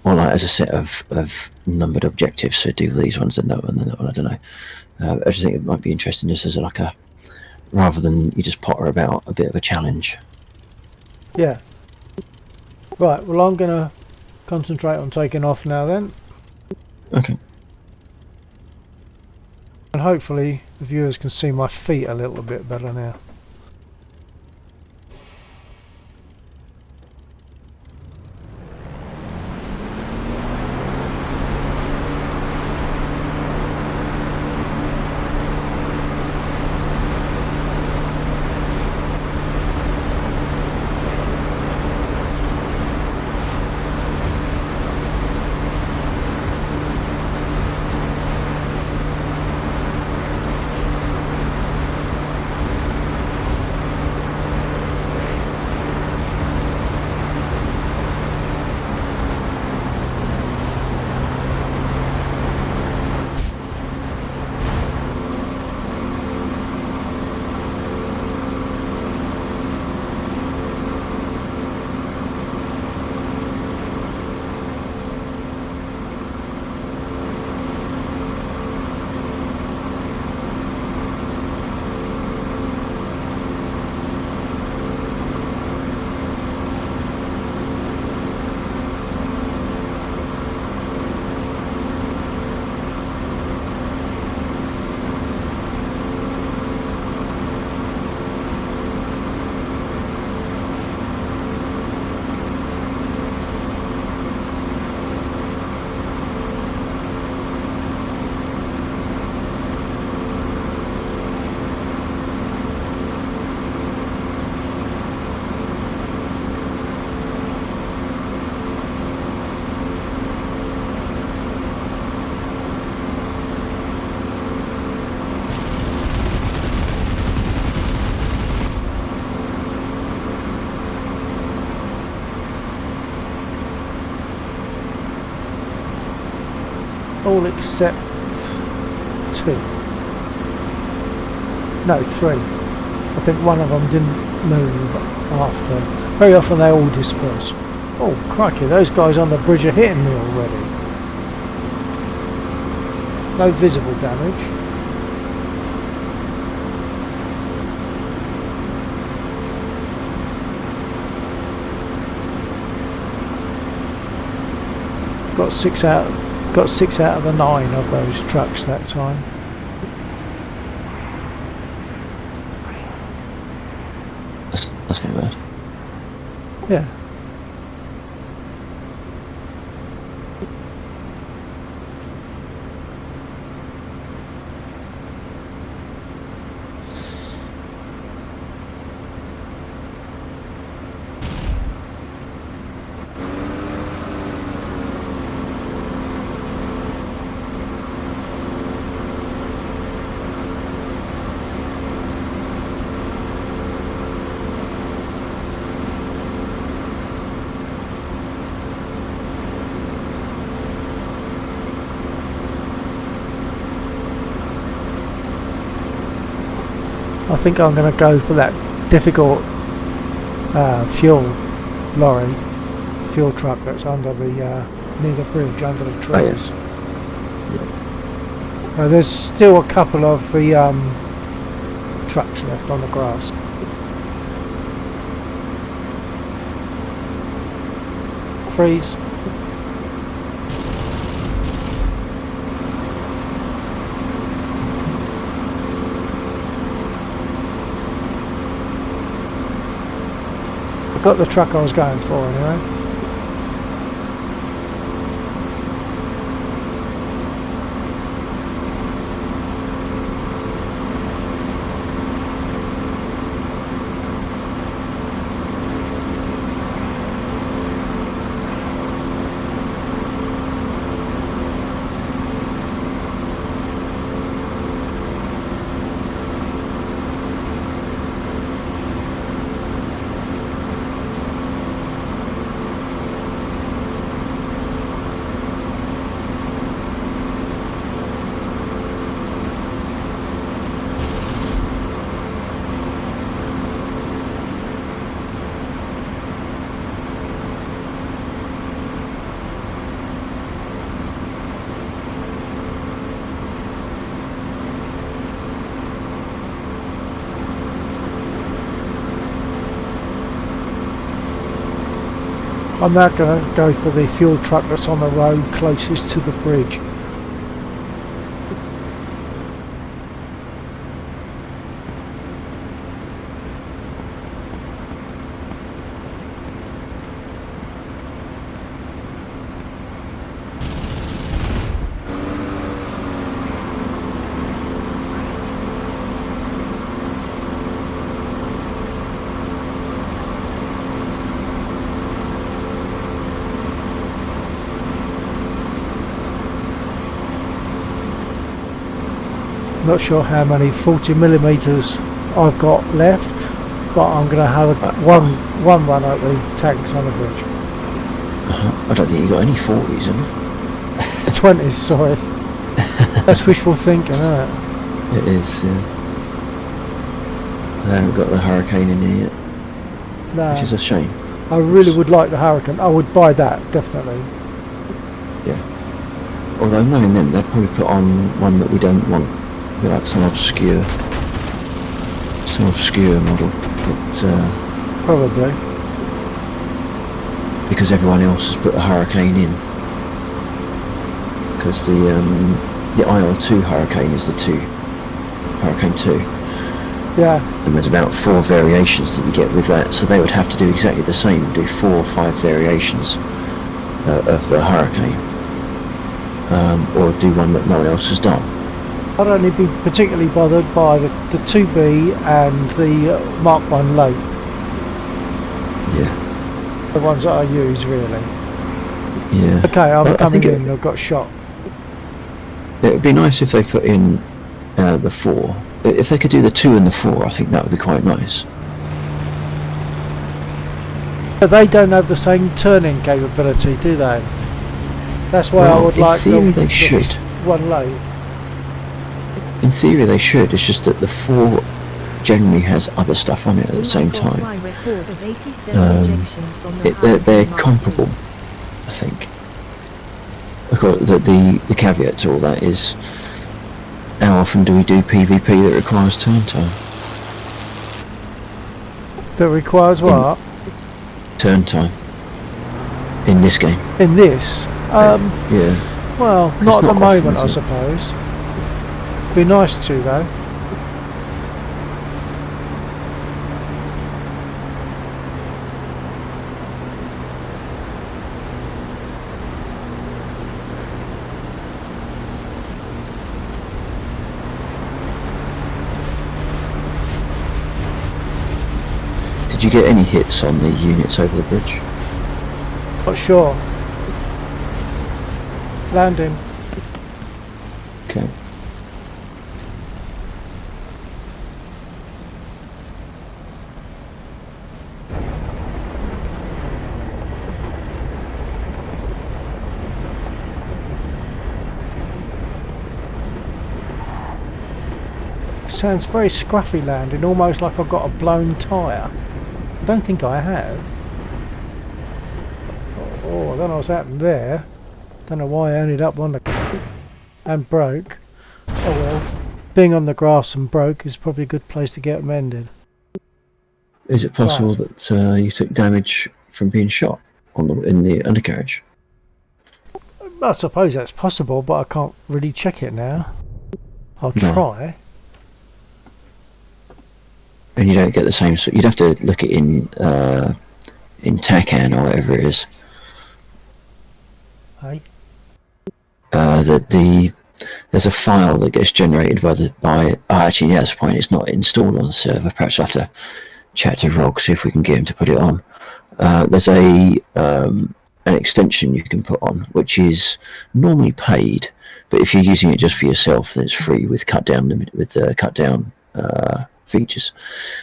Speaker 3: Or like as a set of numbered objectives. So do these ones and that one and that one. I don't know. I just think it might be interesting just as like a, rather than you just potter about, a bit of a challenge.
Speaker 5: Yeah. Right, well I'm going to concentrate on taking off now then.
Speaker 3: Okay.
Speaker 5: And hopefully the viewers can see my feet a little bit better now. All except 2. No, 3. I think one of them didn't move after Very often they all disperse. Oh crikey, those guys on the bridge are hitting me already. No visible damage. Got six out of the 9 of those trucks that time.
Speaker 3: That's not bad.
Speaker 5: Yeah. I think I'm going to go for that difficult fuel truck that's under the near the bridge, under the trees. There's still a couple of the trucks left on the grass. Freeze. Got the truck I was going for anyway. I'm now going to go for the fuel truck that's on the road closest to the bridge. Not sure how many 40mm I've got left, but I'm going to have one run at the tanks on the bridge.
Speaker 3: I don't think you got any 40s, have you?
Speaker 5: 20s, sorry. That's wishful thinking, isn't it?
Speaker 3: It is, yeah. They haven't got the Hurricane in here yet,
Speaker 5: No,
Speaker 3: which is a shame.
Speaker 5: I really would like the Hurricane. I would buy that, definitely.
Speaker 3: Yeah. Although knowing them, they'd probably put on one that we don't want. Be like some obscure model, but
Speaker 5: Probably.
Speaker 3: because everyone else has put a Hurricane in, because the IL2 Hurricane is the Hurricane 2,
Speaker 5: Yeah,
Speaker 3: and there's about 4 variations that you get with that, so they would have to do exactly the same, do 4 or 5 variations of the Hurricane, or do one that no one else has done.
Speaker 5: I'd only be particularly bothered by the 2B and the Mark 1 Late,
Speaker 3: Yeah,
Speaker 5: the ones that I use really.
Speaker 3: yeah.
Speaker 5: Okay, I'm
Speaker 3: I
Speaker 5: coming
Speaker 3: think
Speaker 5: in, I've got shot.
Speaker 3: It would be nice if they put in the 4. If they could do the 2 and the 4, I think that would be quite nice.
Speaker 5: But they don't have the same turning capability, do they? That's why I would like
Speaker 3: in theory they should.
Speaker 5: one Late.
Speaker 3: In theory they should, it's just that the 4 generally has other stuff on it at the same time.
Speaker 4: My record of 87 ejections from the
Speaker 3: They're
Speaker 4: Harvey
Speaker 3: comparable, I think. Because the caveat to all that is, how often do we do PvP that requires turn time?
Speaker 5: That requires what?
Speaker 3: Turn time. In this game.
Speaker 5: In this?
Speaker 3: Yeah.
Speaker 5: Well,
Speaker 3: It's
Speaker 5: not at the
Speaker 3: not often,
Speaker 5: moment, I
Speaker 3: is it?
Speaker 5: suppose. Be nice to, though.
Speaker 3: Did you get any hits on the units over the bridge?
Speaker 5: Not sure. Landing.
Speaker 3: Okay.
Speaker 5: Sounds very scruffy landing, almost like I've got a blown tyre. I don't think I have. Oh, I don't know what's happened there. Don't know why I ended up on the... and broke. Oh well. Being on the grass and broke is probably a good place to get mended.
Speaker 3: Is it possible that you took damage from being shot on in the undercarriage?
Speaker 5: I suppose that's possible, but I can't really check it now. I'll
Speaker 3: No.
Speaker 5: try.
Speaker 3: And you don't get the same. You'd have to look at in TACAN or whatever it is.
Speaker 5: Hey?
Speaker 3: There's a file that gets generated actually, yeah, that's the point. It's not installed on the server. Perhaps I'll have to chat to Rog, see if we can get him to put it on. There's an extension you can put on, which is normally paid, but if you're using it just for yourself, then it's free with cut down features.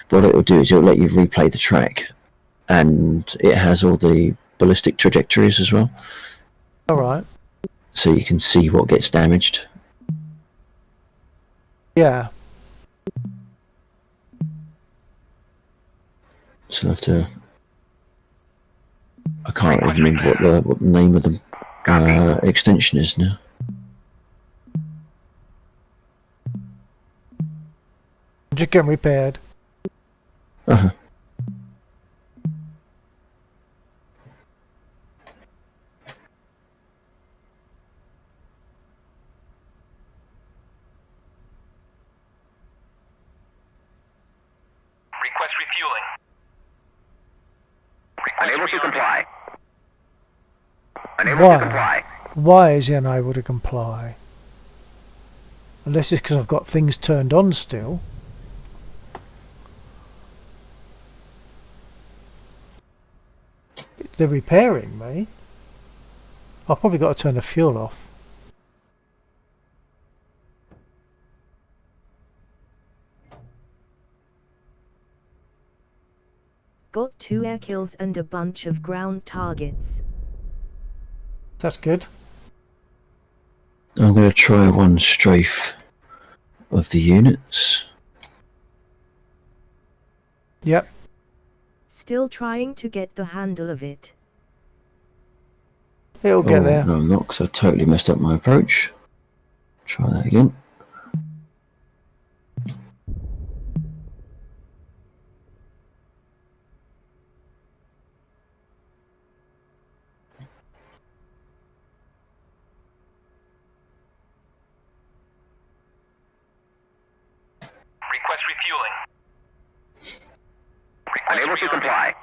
Speaker 3: What it will do is it will let you replay the track, and it has all the ballistic trajectories as well,
Speaker 5: Alright.
Speaker 3: so you can see what gets damaged.
Speaker 5: Yeah.
Speaker 3: So I have to. I can't remember what the name of the extension is now.
Speaker 5: Just getting repaired.
Speaker 3: Uh-huh.
Speaker 1: Request refueling.
Speaker 2: Unable to comply.
Speaker 5: Why? Why is he unable to comply? Unless it's because I've got things turned on still. They're repairing me. I've probably got to turn the fuel off.
Speaker 4: Got 2 air kills and a bunch of ground targets.
Speaker 5: That's good.
Speaker 3: I'm going to try one strafe of the units.
Speaker 5: Yep.
Speaker 4: Still trying to get the handle of it.
Speaker 5: It'll get there.
Speaker 3: No, I'm not, because I totally messed up my approach. Try that again.
Speaker 1: Request refueling.
Speaker 2: Unable to comply.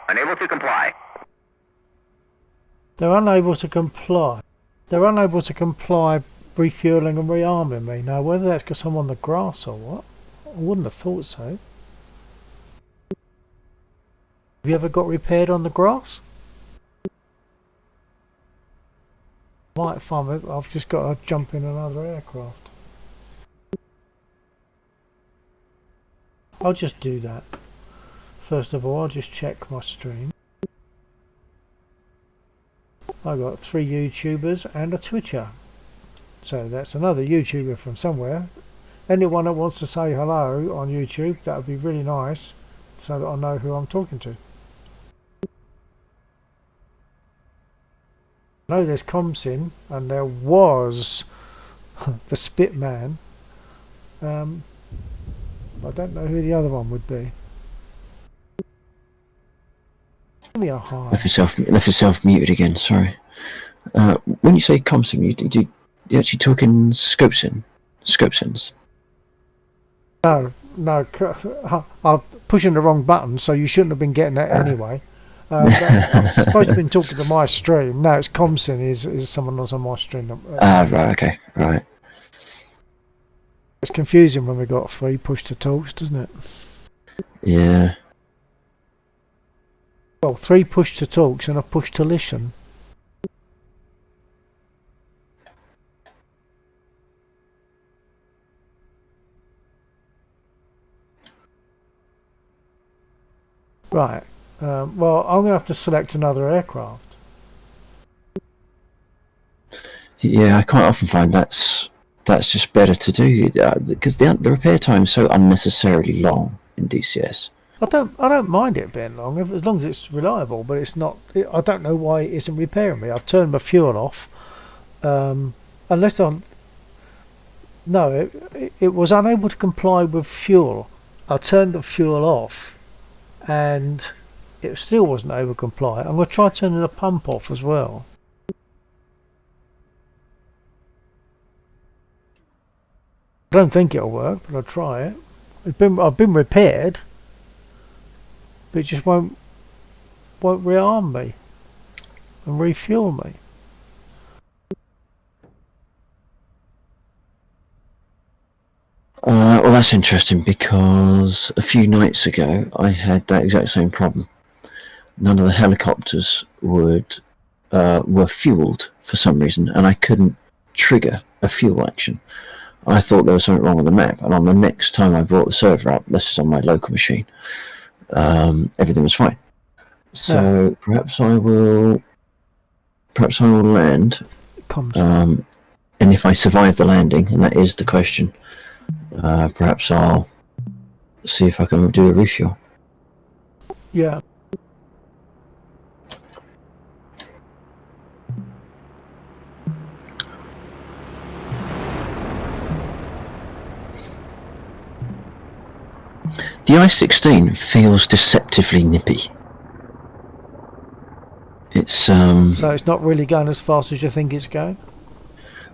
Speaker 2: Unable to comply.
Speaker 5: They're unable to comply. They're unable to comply refueling and rearming me. Now, whether that's because I'm on the grass or what, I wouldn't have thought so. Have you ever got repaired on the grass? Might find it. I've just got to jump in another aircraft. I'll just do that. First of all, I'll just check my stream. I've got 3 YouTubers and a Twitcher. So that's another YouTuber from somewhere anyone that wants to say hello on YouTube, that would be really nice, so that I know who I'm talking to. I know there's Comsin, and there was the Spit Man. I don't know who the other one would be. Give me a hi.
Speaker 3: Left yourself muted again. Sorry. When you say Comsim, you actually talking Scopesins?
Speaker 5: No, I'm pushing the wrong button, so you shouldn't have been getting that anyway. I'm supposed to have been talking to my stream. No, it's Comsin is someone else on my stream.
Speaker 3: Right, okay, right.
Speaker 5: It's confusing when we got 3 push to talks, doesn't it?
Speaker 3: Yeah.
Speaker 5: Well, 3 push to talks and a push to listen. Right. Well, I'm going to have to select another aircraft.
Speaker 3: Yeah, I quite often find that's just better to do because the repair time is so unnecessarily long in DCS.
Speaker 5: I don't mind it being long as long as it's reliable, but it's not. I don't know why it isn't repairing me. I've turned my fuel off, unless I'm. No, it was unable to comply with fuel. I turned the fuel off, and it still wasn't able to comply. I'm going to try turning the pump off as well. I don't think it'll work, but I'll try it. I've been repaired, but it just won't rearm me and refuel me.
Speaker 3: Well, that's interesting because a few nights ago I had that exact same problem. None of the helicopters were fueled for some reason, and I couldn't trigger a fuel action. I thought there was something wrong with the map, and on the next time I brought the server up, this is on my local machine, everything was fine. So perhaps I will land, and if I survive the landing, and that is the question, perhaps I'll see if I can do a refuel.
Speaker 5: Yeah.
Speaker 3: The I-16 feels deceptively nippy. It's
Speaker 5: So it's not really going as fast as you think it's going?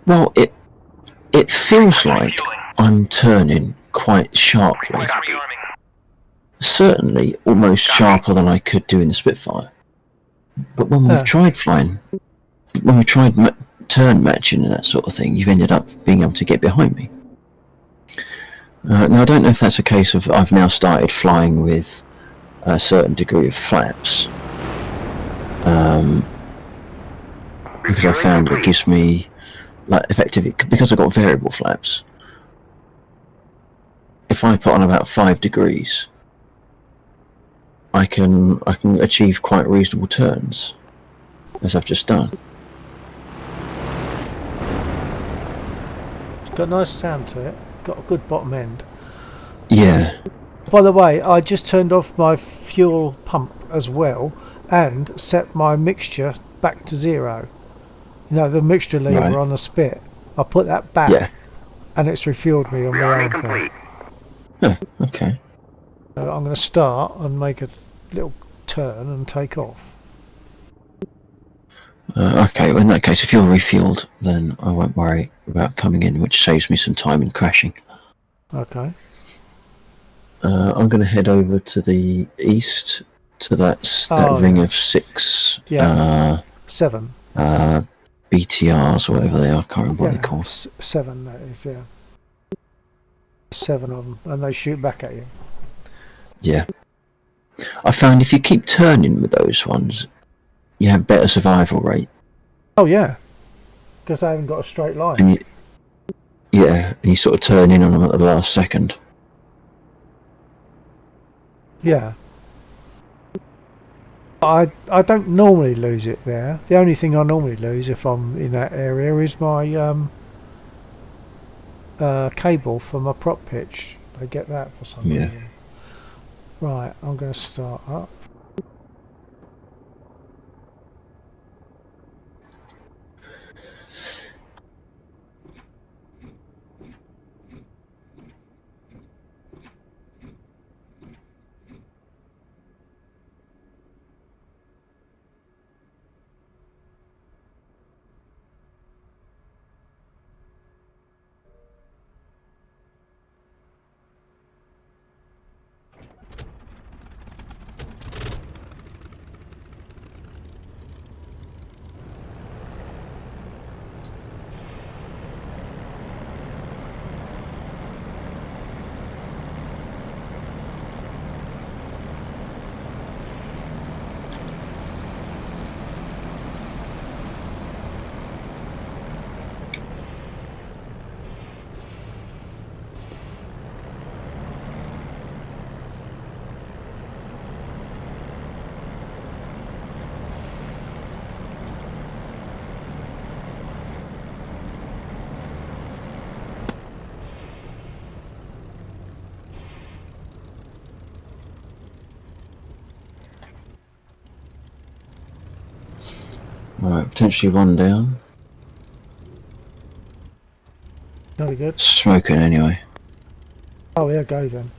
Speaker 3: well, it feels like I'm turning quite sharply.
Speaker 2: Copy.
Speaker 3: Certainly almost sharper than I could do in the Spitfire. But when we've tried flying, when we tried turn matching and that sort of thing, you've ended up being able to get behind me. Now I don't know if that's a case of I've now started flying with a certain degree of flaps, because I found it gives me, like, effectively, because I've got variable flaps. If I put on about 5 degrees, I can achieve quite reasonable turns, as I've just done.
Speaker 5: It's got a nice sound to it. Got a good bottom end.
Speaker 3: Yeah.
Speaker 5: By the way, I just turned off my fuel pump as well and set my mixture back to 0. You know, the mixture lever on the spit. I put that back, and it's refueled me on my own thing.
Speaker 3: Oh, okay.
Speaker 5: So I'm going to start and make a little turn and take off.
Speaker 3: Okay, well in that case, if you're refueled, then I won't worry about coming in, which saves me some time in crashing.
Speaker 5: Okay.
Speaker 3: I'm going to head over to the east, to that ring of 6
Speaker 5: 7.
Speaker 3: BTRs or whatever they are, I can't remember what they're called.
Speaker 5: 7, that is, yeah. 7 of them, and they shoot back at you.
Speaker 3: Yeah. I found if you keep turning with those ones, you have better survival rate.
Speaker 5: Oh yeah, because they haven't got a straight line.
Speaker 3: And you sort of turn in on them at the last second.
Speaker 5: Yeah. I don't normally lose it there. The only thing I normally lose if I'm in that area is my cable for my prop pitch. They get that for some
Speaker 3: Yeah.
Speaker 5: reason. Right, I'm going to start up.
Speaker 3: Alright, potentially one down.
Speaker 5: Very good.
Speaker 3: Smoking anyway.
Speaker 5: Oh yeah, go then.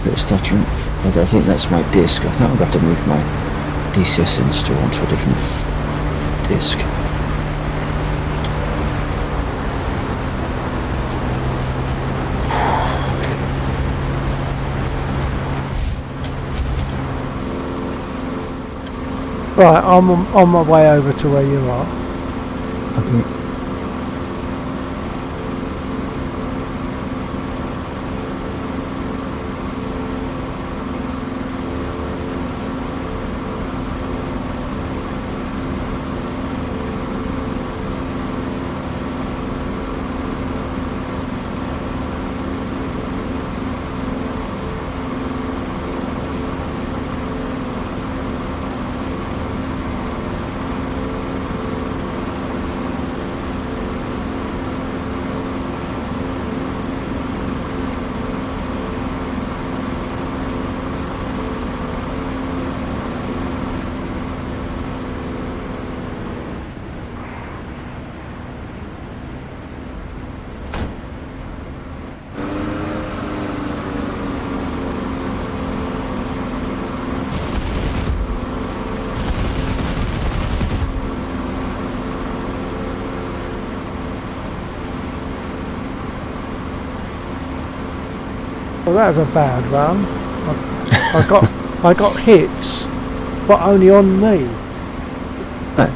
Speaker 3: Bit of stuttering. Although I think that's my disc. I think I'm going to have to move my DCS install onto a different disc.
Speaker 5: Right, I'm on my way over to where you are.
Speaker 3: Okay.
Speaker 5: Well, that was a bad run. I got hits, but only on me.
Speaker 3: Oh.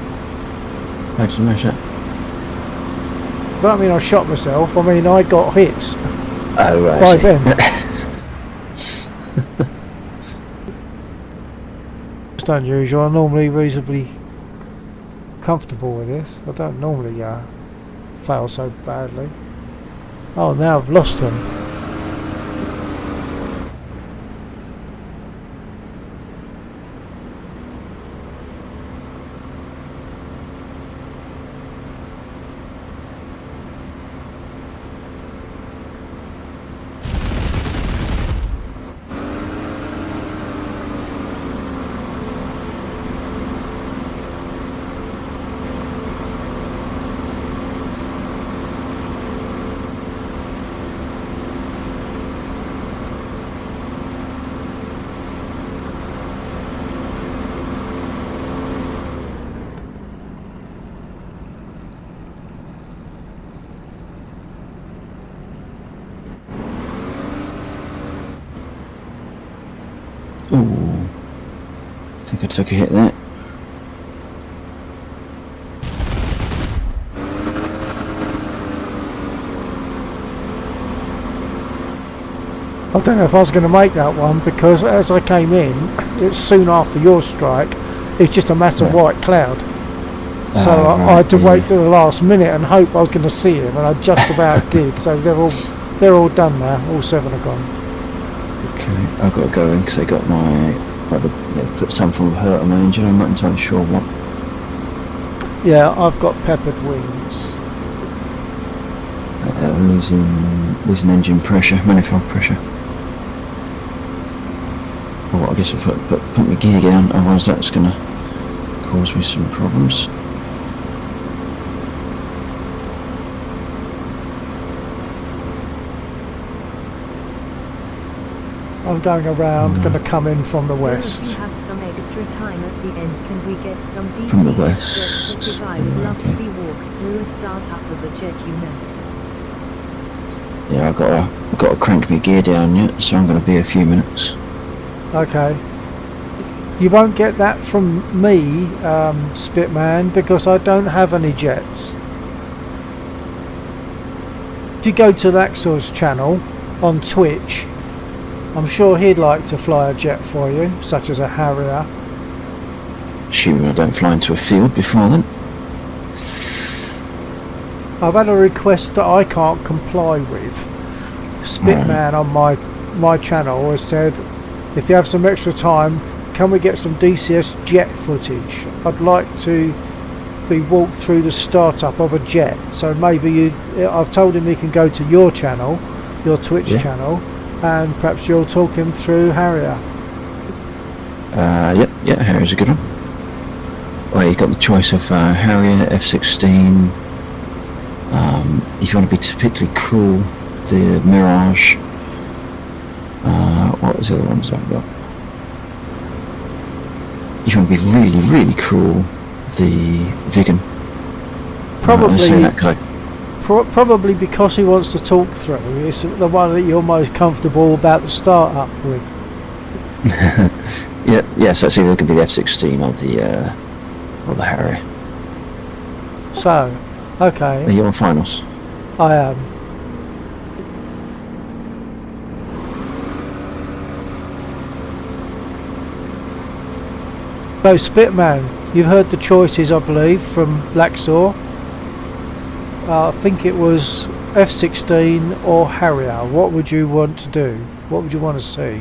Speaker 3: How did you manage that?
Speaker 5: I don't mean I shot myself. I mean I got hits
Speaker 3: Oh, right.
Speaker 5: by
Speaker 3: I see.
Speaker 5: them. It's unusual. I'm normally reasonably comfortable with this. I don't normally fail so badly. Oh, now I've lost them.
Speaker 3: Ooh. I think I took a hit there.
Speaker 5: I don't know if I was going to make that one because as I came in, it's soon after your strike, it's just a massive
Speaker 3: Right.
Speaker 5: white cloud. So
Speaker 3: Right,
Speaker 5: I had to wait
Speaker 3: yeah.
Speaker 5: till the last minute and hope I was going to see him, and I just about did. So they're all done now. All 7 are gone.
Speaker 3: Okay, I've got to go in because they got my... Well, they put some form of hurt on my engine. I'm not entirely sure what.
Speaker 5: Yeah, I've got peppered wings.
Speaker 3: Losing engine pressure, manifold pressure. Well, I guess I'll put my gear down, otherwise that's going to cause me some problems.
Speaker 5: I'm going around, going to come in from the
Speaker 4: Well, if
Speaker 5: west.
Speaker 4: you have some extra time at the end, can we get some DC
Speaker 3: From the
Speaker 4: jet
Speaker 3: west.
Speaker 4: footage? I would love to
Speaker 3: Okay.
Speaker 4: be walked through a startup of a jet, you know.
Speaker 3: Yeah, I've got to crank my gear down yet, so I'm going to be a few minutes.
Speaker 5: Okay. You won't get that from me, Spitman, because I don't have any jets. If you go to Laxor's channel on Twitch, I'm sure he'd like to fly a jet for you, such as a Harrier.
Speaker 3: Assuming I don't fly into a field before then.
Speaker 5: I've had a request that I can't comply with. Spitman on my channel has said, if you have some extra time, can we get some DCS jet footage? I'd like to be walked through the startup of a jet. So maybe I've told him he can go to your channel, your Twitch
Speaker 3: Yeah.
Speaker 5: channel, and perhaps you'll talk him through Harrier.
Speaker 3: Yeah, Harrier's a good one. Well, you've got the choice of Harrier, F-16. If you want to be particularly cruel, the Mirage. What was the other ones I've got? If you want to be really, really cruel, the Viggen. I say that 'cause
Speaker 5: Probably because he wants to talk through. It's the one that you're most comfortable about the startup with.
Speaker 3: yes, that's either going to be the F-16 or the Harrier.
Speaker 5: So,
Speaker 3: Are
Speaker 5: okay,
Speaker 3: you on finals?
Speaker 5: I am. So, Spitman, you've heard the choices, I believe, from Laxor. I think it was F-16 or Harrier. What would you want to do? What would you want to see?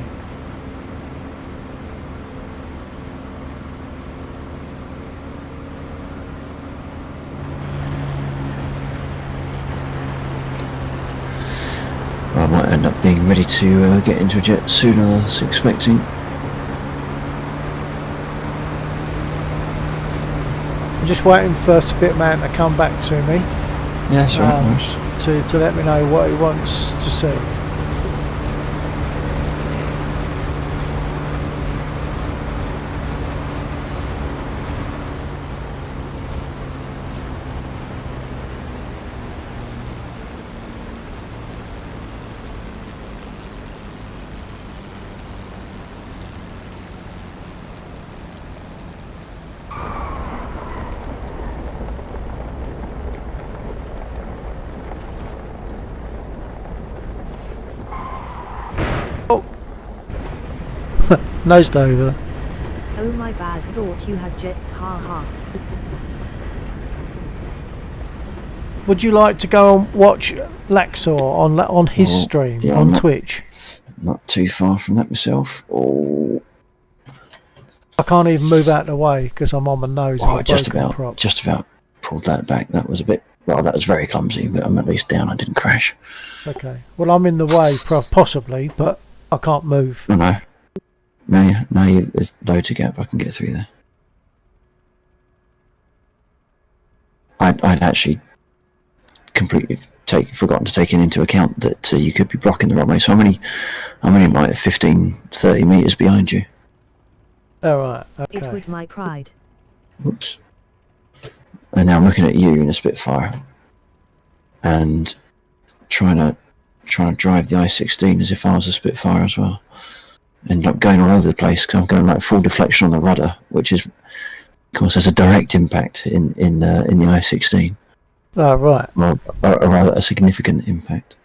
Speaker 3: I might end up being ready to get into a jet sooner than I was expecting.
Speaker 5: I'm just waiting for Spitman to come back to me
Speaker 3: Yeah, that's right, nice.
Speaker 5: to let me know what he wants to see. Nosediver.
Speaker 4: Oh my bad, thought you had jets, haha.
Speaker 5: Would you like to go and watch Laxor on his
Speaker 3: Oh,
Speaker 5: stream
Speaker 3: yeah,
Speaker 5: on
Speaker 3: I'm not-
Speaker 5: Twitch?
Speaker 3: Not too far from that myself. Oh,
Speaker 5: I can't even move out of the way because I'm on my nose. with a
Speaker 3: just
Speaker 5: broken
Speaker 3: about,
Speaker 5: prop.
Speaker 3: just about pulled that back. That was a bit. Well, that was very clumsy, but I'm at least down. I didn't crash.
Speaker 5: Okay. Well, I'm in the way, possibly, but I can't move.
Speaker 3: Oh no. No, there's loads of gap. I can get through there. I'd actually completely forgotten to take into account that you could be blocking the runway. So I'm only like 15-30 meters behind you.
Speaker 5: All right.
Speaker 4: It
Speaker 5: Okay.
Speaker 4: would my pride.
Speaker 3: Whoops. And now I'm looking at you in a Spitfire, and trying to drive the I-16 as if I was a Spitfire as well. and like going all over the place because I'm going like full deflection on the rudder, which is, of course, has a direct impact in the I-16.
Speaker 5: Oh, right.
Speaker 3: Well, a rather a significant impact.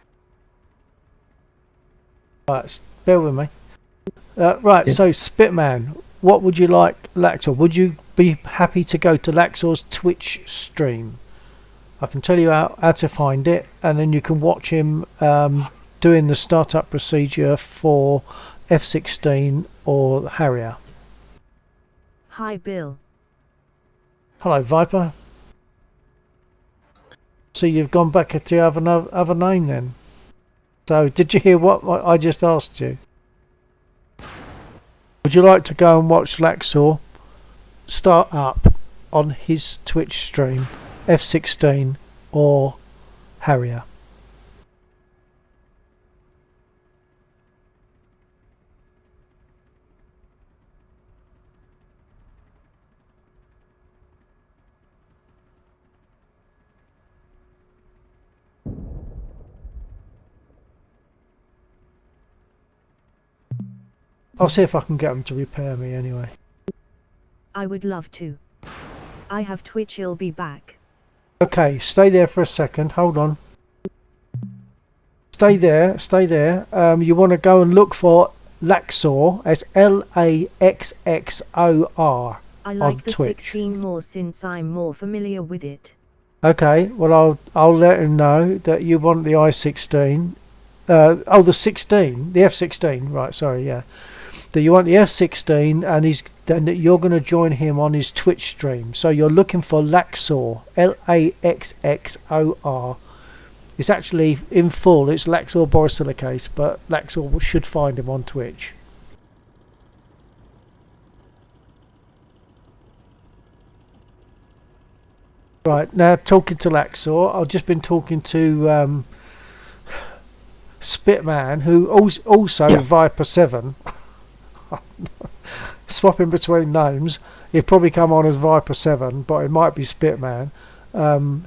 Speaker 5: Right, bear with me. Right,
Speaker 3: Yeah.
Speaker 5: so Spitman, what would you like Laxor? Would you be happy to go to Laxor's Twitch stream? I can tell you how to find it, and then you can watch him doing the startup procedure for F-16 or Harrier.
Speaker 4: Hi Bill.
Speaker 5: Hello, Viper. So you've gone back to your other name then. So did you hear what I just asked you? Would you like to go and watch Laxor start up on his Twitch stream, F-16 or Harrier? I'll see if I can get them to repair me anyway.
Speaker 4: I would love to. I have Twitch, I'll be back.
Speaker 5: Okay, stay there for a second. Hold on. Stay there. Stay there. You want to go and look for Laxor. It's Laxxor
Speaker 4: I like the
Speaker 5: Twitch.
Speaker 4: 16 more since I'm more familiar with it.
Speaker 5: Okay, well I'll let him know that you want the I-16. The 16, the F-16. Right, sorry, yeah. That you want the F-16, and then that you're going to join him on his Twitch stream. So you're looking for Laxor, Laxxor. It's actually in full. It's Laxor Borosilicase, but Laxor should find him on Twitch. Right, now talking to Laxor, I've just been talking to Spitman, who also Viper 7. Swapping between names, he'll probably come on as Viper 7, but it might be Spitman.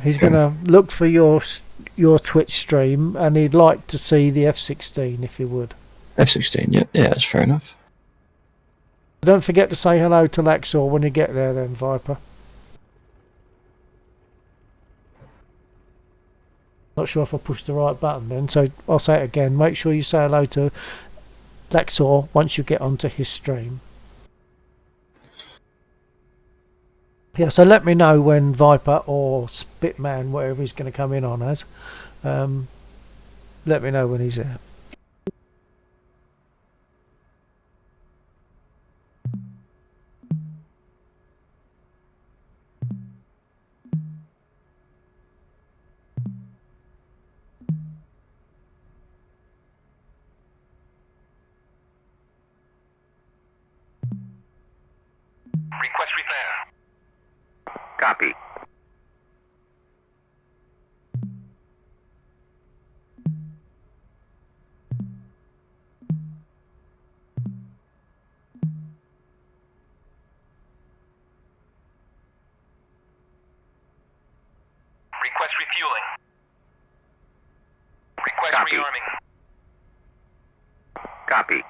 Speaker 5: He's going to look for your Twitch stream, and he'd like to see the F-16 if you would.
Speaker 3: F-16, yeah, that's fair enough.
Speaker 5: Don't forget to say hello to Laxor when you get there then, Viper. Not sure if I pushed the right button then, so I'll say it again. Make sure you say hello to Laxor once you get onto his stream. Yeah, so let me know when Viper or Spitman, whatever he's going to come in on as, let me know when he's there.
Speaker 1: Request repair.
Speaker 2: Copy.
Speaker 1: Request refueling. Request
Speaker 2: Copy.
Speaker 1: rearming.
Speaker 2: Copy.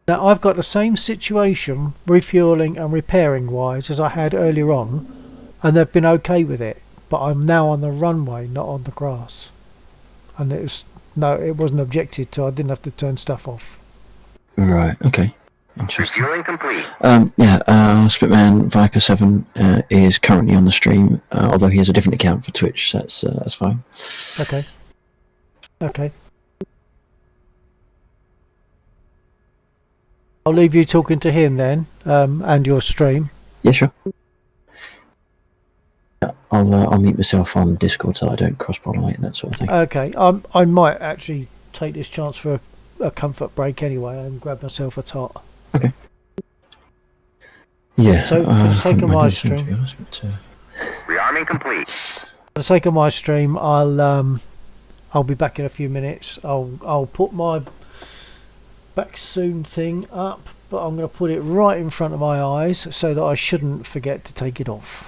Speaker 5: Now I've got the same situation refueling and repairing wise as I had earlier on, and they've been okay with it, but I'm now on the runway, not on the grass, and it wasn't objected to. I didn't have to turn stuff off.
Speaker 3: Right, okay. Interesting.
Speaker 2: Refueling complete.
Speaker 3: Spitman Viper 7 is currently on the stream, although he has a different account for Twitch, so that's fine.
Speaker 5: Okay. I'll leave you talking to him then, and your stream.
Speaker 3: Yeah, sure. Yeah, I'll mute myself on Discord so I don't cross-pollinate and that sort of thing.
Speaker 5: Okay, I might actually take this chance for a comfort break anyway and grab myself a tot.
Speaker 3: Okay. Yeah.
Speaker 5: So, for the sake of my stream,
Speaker 3: to be honest, but,
Speaker 2: Rearming complete.
Speaker 5: for the sake of my stream, I'll be back in a few minutes. I'll put my back soon thing up, but I'm going to put it right in front of my eyes so that I shouldn't forget to take it off.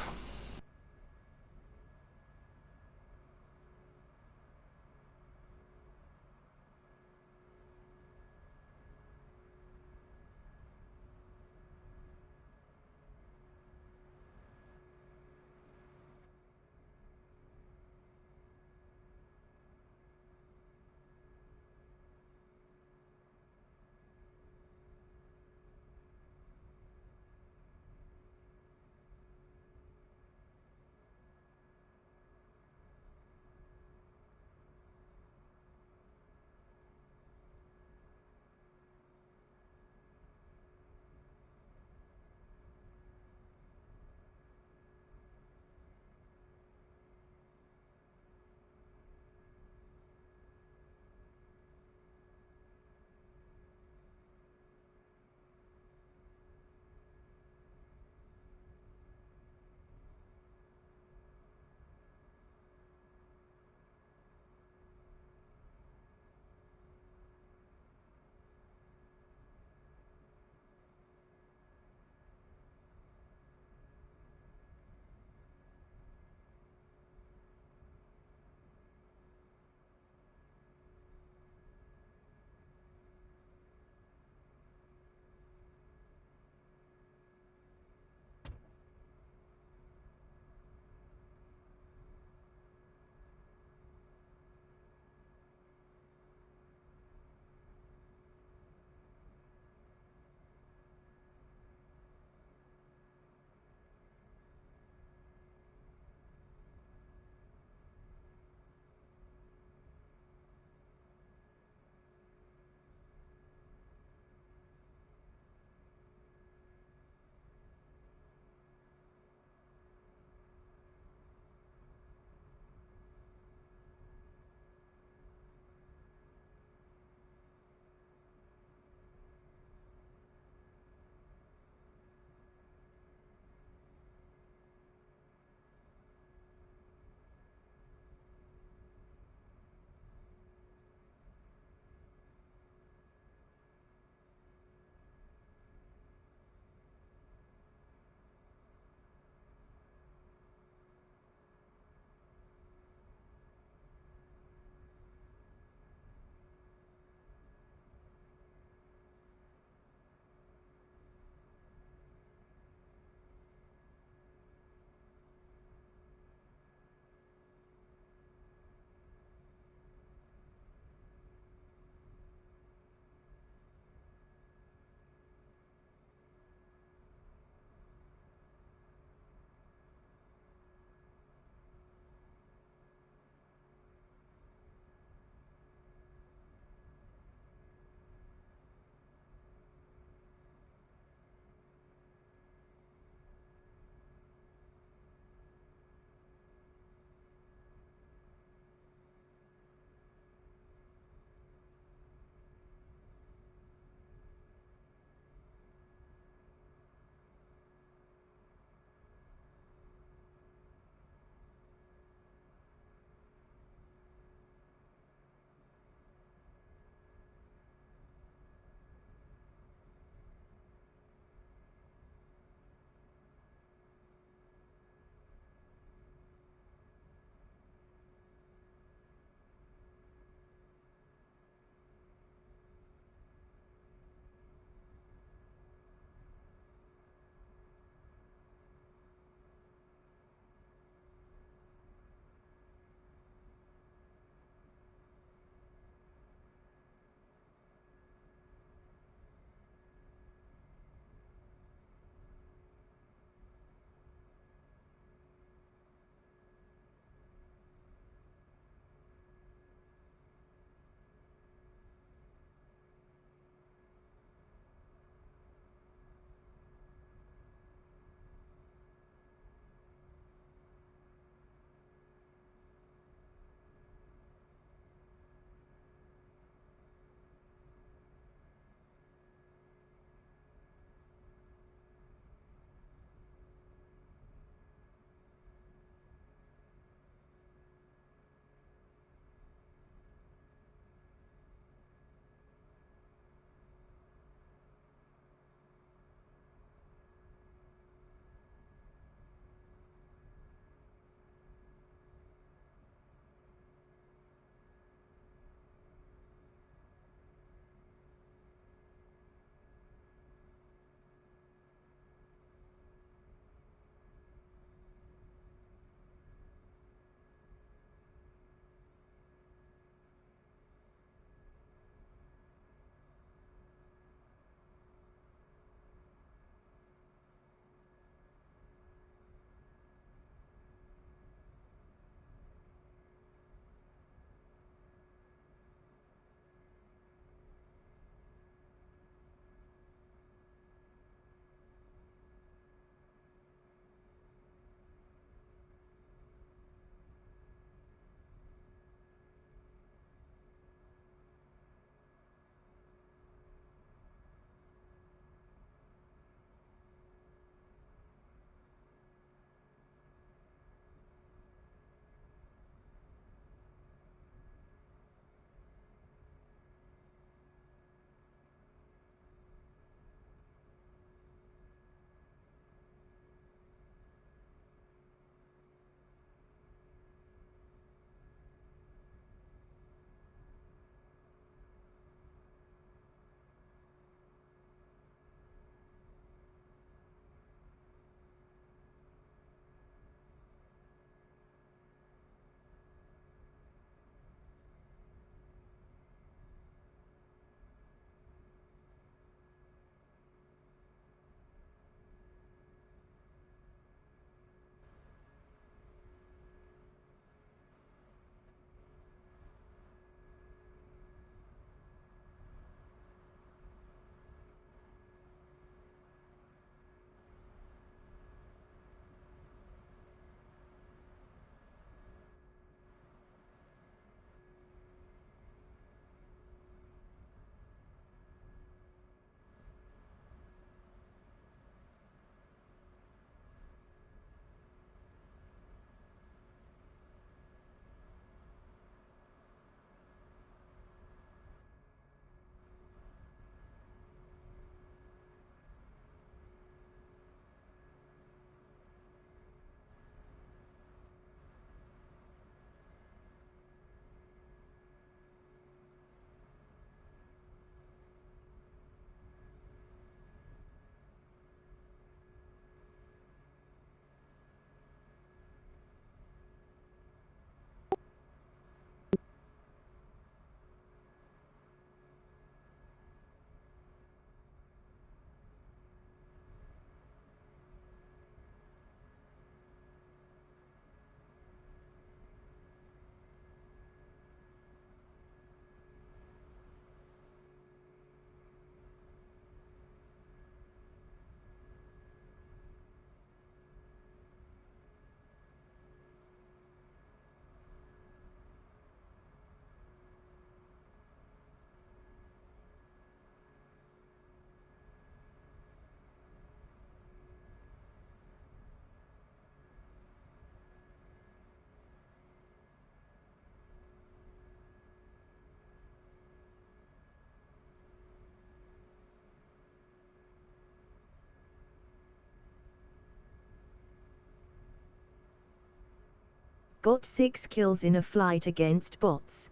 Speaker 4: Got 6 kills in a flight against bots.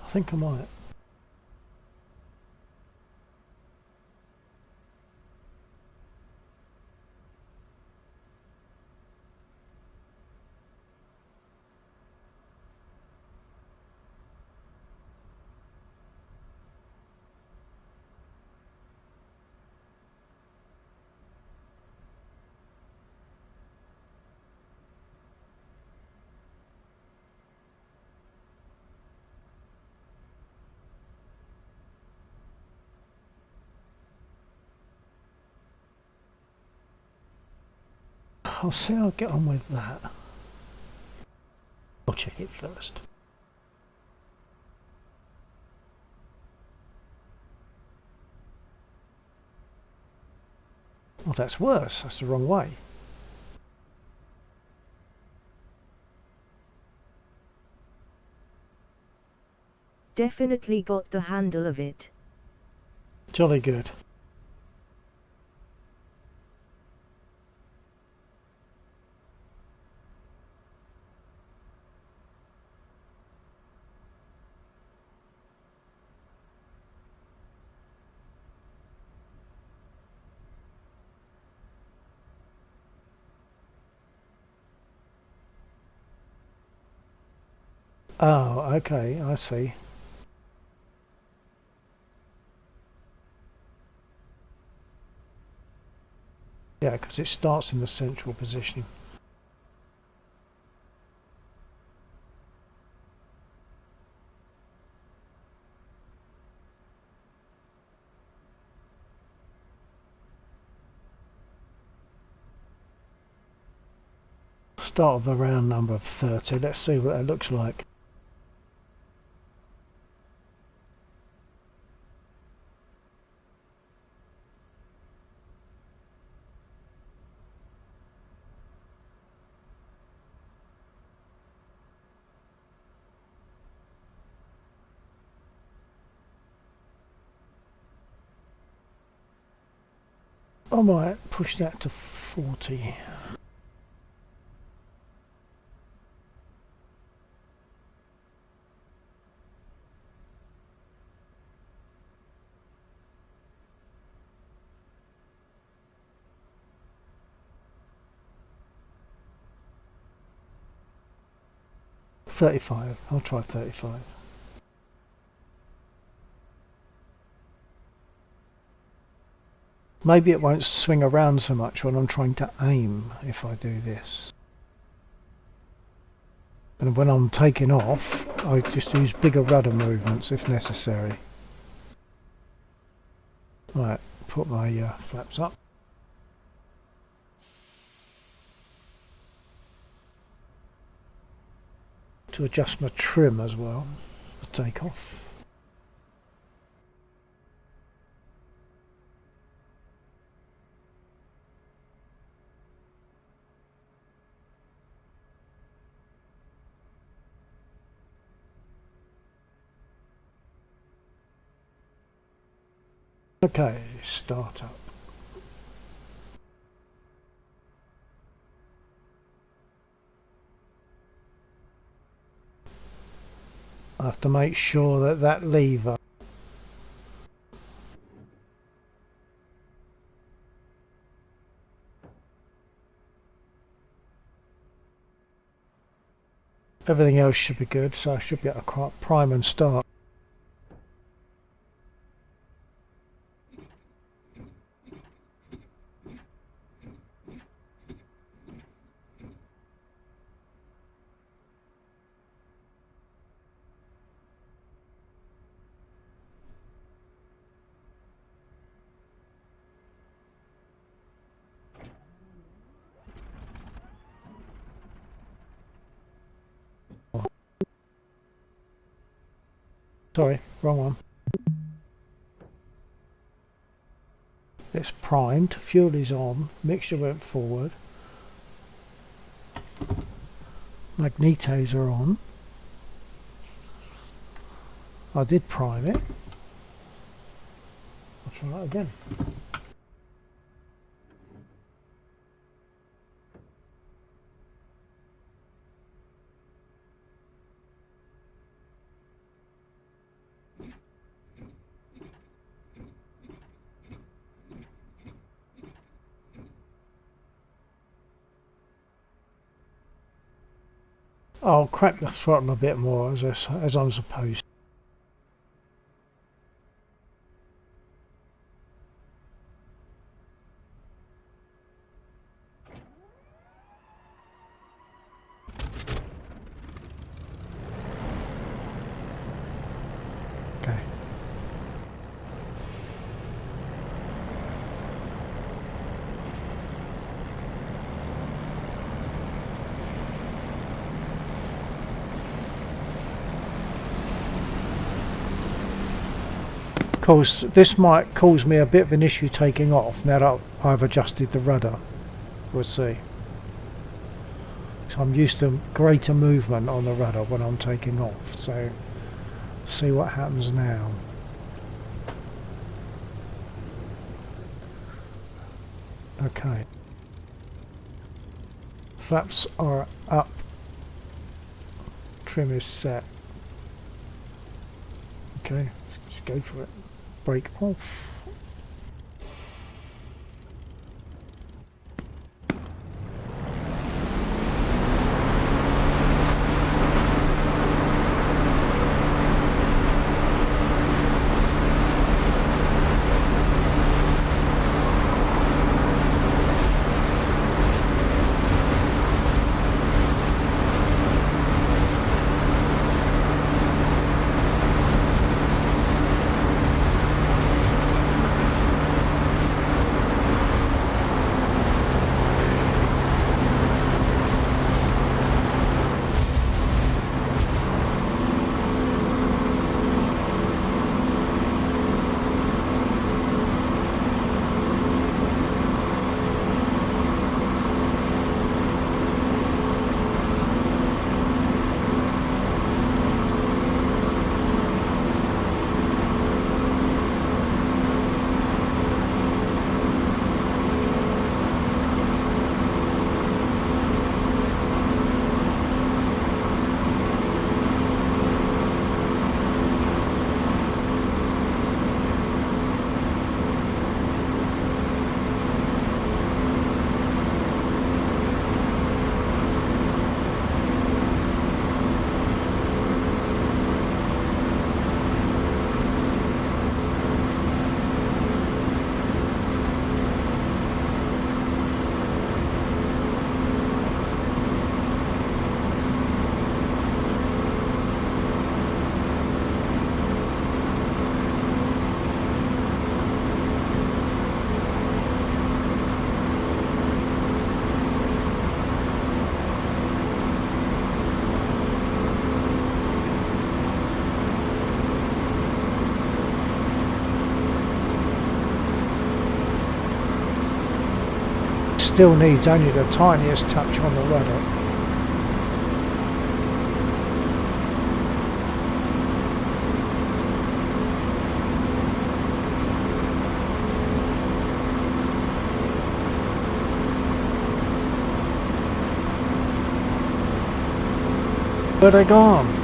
Speaker 5: I think I might. I'll see how I get on with that. I'll check it first. Oh, that's worse. That's the wrong way.
Speaker 4: Definitely got the handle of it.
Speaker 5: Jolly good. Oh, okay, I see. Yeah, because it starts in the central position. Start of the round number of 30. Let's see what that looks like. I might push that to 40. $35. I'll try 35. Maybe it won't swing around so much when I'm trying to aim if I do this. And when I'm taking off, I just use bigger rudder movements if necessary. Right, put my flaps up. To adjust my trim as well for takeoff. Okay, start up. I have to make sure that that lever everything else should be good, so I should be able to prime and start. Sorry, wrong one. It's primed, fuel is on, mixture went forward. Magnetos are on. I did prime it. I'll try that again. I'll crack the throttle a bit more as I'm supposed. Okay. Of course, this might cause me a bit of an issue taking off now that I've adjusted the rudder. We'll see. So I'm used to greater movement on the rudder when I'm taking off. So see what happens now. Okay. Flaps are up. Trim is set. Okay, let's go for it. Brake off. Still needs only the tiniest touch on the rudder. Where they gone?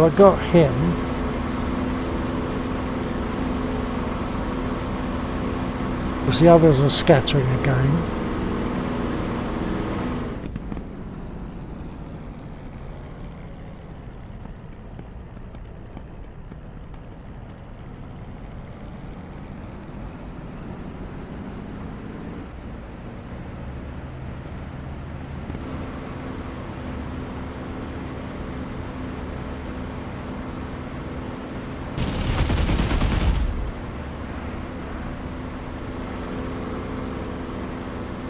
Speaker 5: So I got him. Because the others are scattering again.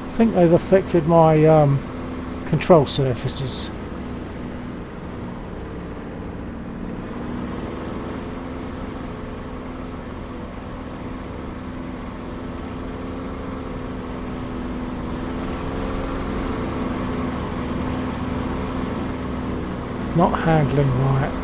Speaker 5: I think they've affected my control surfaces. Not handling right.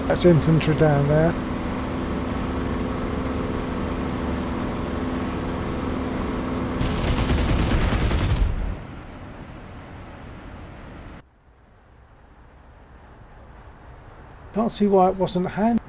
Speaker 5: That's infantry down there. Can't see why it wasn't hand.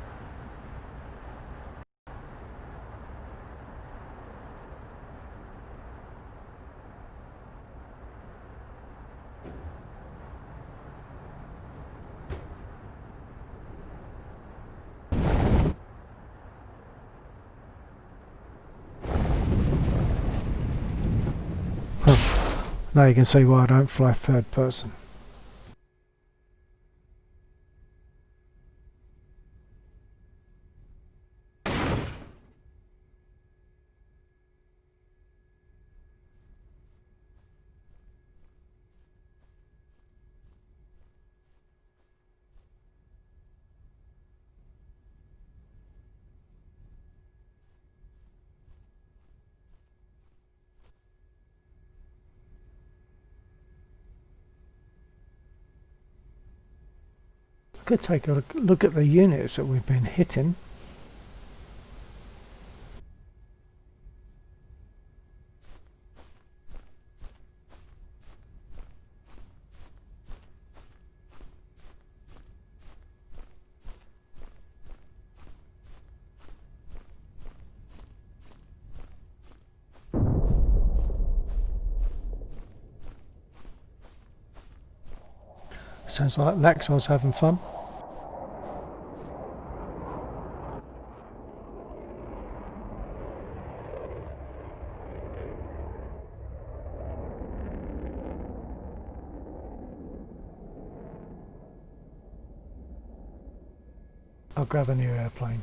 Speaker 5: Now you can see why I don't fly third person. Could take a look at the units that we've been hitting. Sounds like Laxar's having fun. I'll grab a new airplane.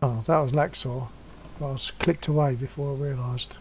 Speaker 5: Oh, that was Laxar. I was clicked away before I realised.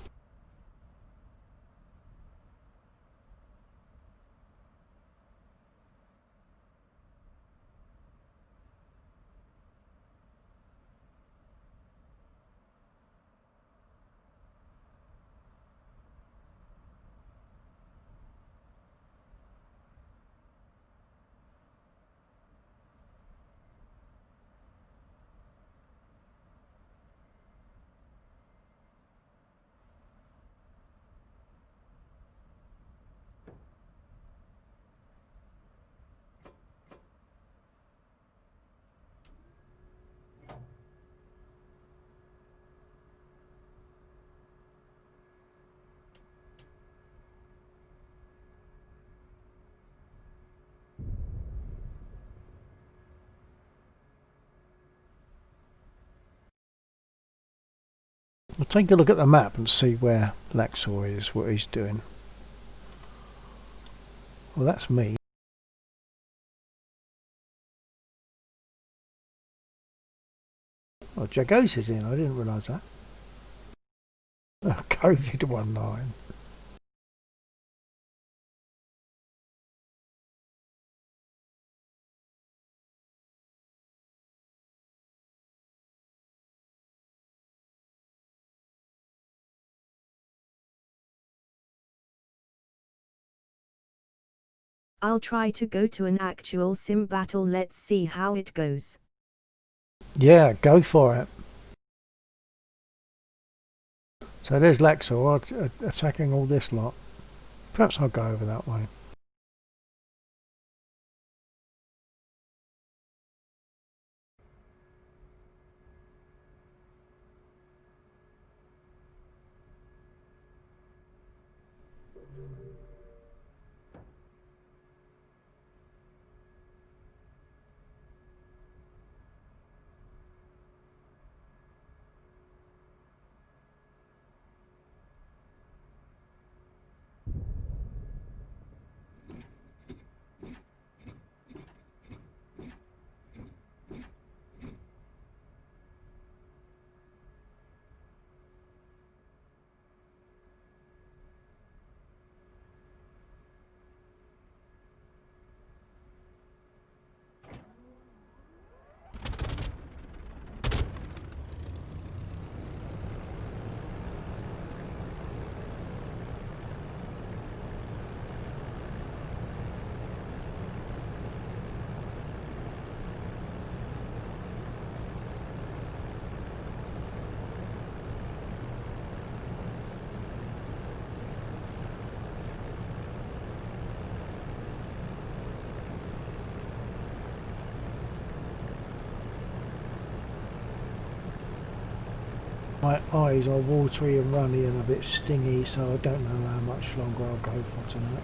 Speaker 5: We'll take a look at the map and see where Laxor is, what he's doing. Well, that's me. Oh, Jagos is in, I didn't realise that. Oh, COVID-19.
Speaker 4: I'll try to go to an actual sim battle. Let's see how it goes.
Speaker 5: Yeah, go for it. So there's Laxor attacking all this lot. Perhaps I'll go over that way. My eyes are watery and runny and a bit stingy, so I don't know how much longer I'll go for tonight.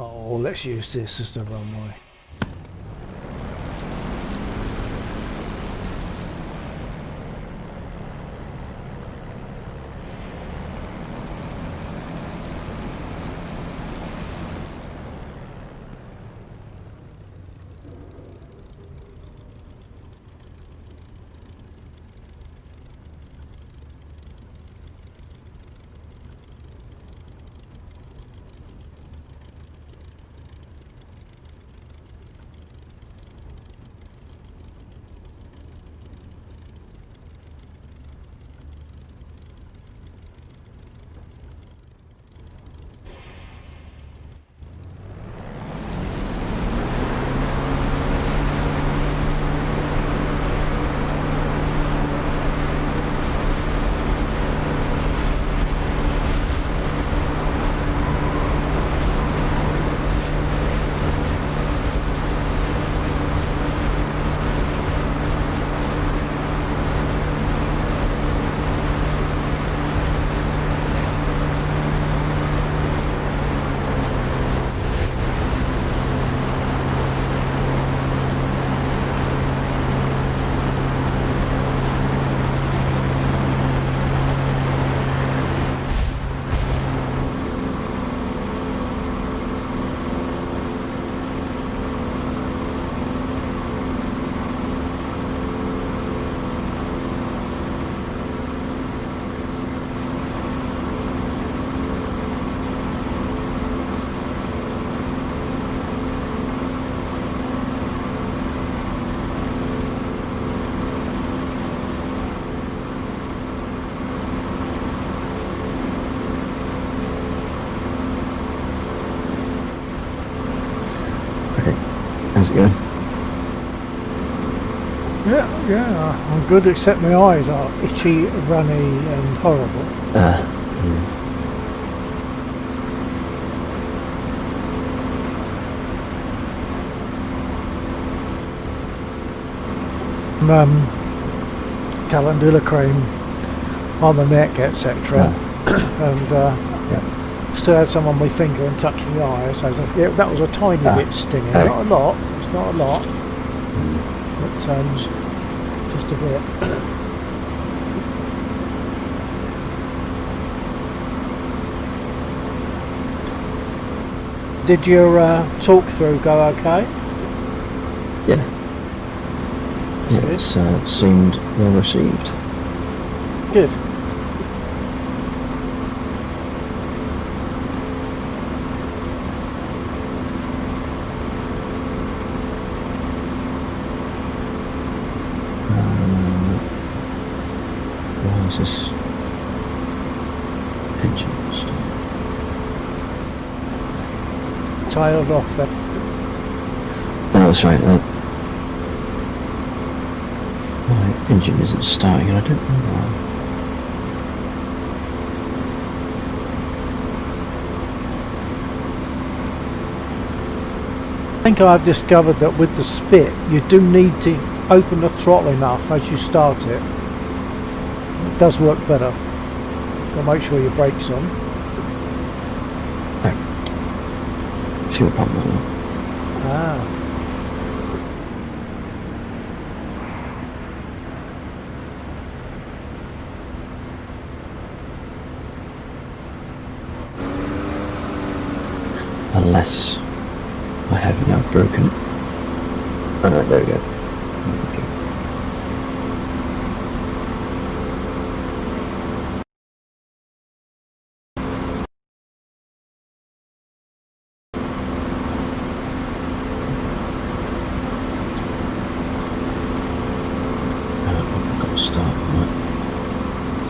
Speaker 5: Oh, let's use this as the runway.
Speaker 3: How's it going?
Speaker 5: Yeah, I'm good, except my eyes are itchy, runny, and horrible. Calendula cream on the neck, etc. And still had some on my finger and touched my eye. So yeah, that was a tiny bit stinging. Not a lot. It's not a lot, but just a bit. Did your talk through go okay?
Speaker 3: Yeah. Yeah, it seemed well received.
Speaker 5: Good.
Speaker 3: Why is this engine stop?
Speaker 5: Tailed off there.
Speaker 3: Oh, that's right. My engine isn't starting, and I don't know why.
Speaker 5: I think I've discovered that with the Spit, you do need to open the throttle enough as you start it. It does work better. So make sure your brake's on.
Speaker 3: Oh. Fuel pump now.
Speaker 5: Ah.
Speaker 3: Unless I have now broken it. Oh no, there we go. Okay. I've got to start. Right.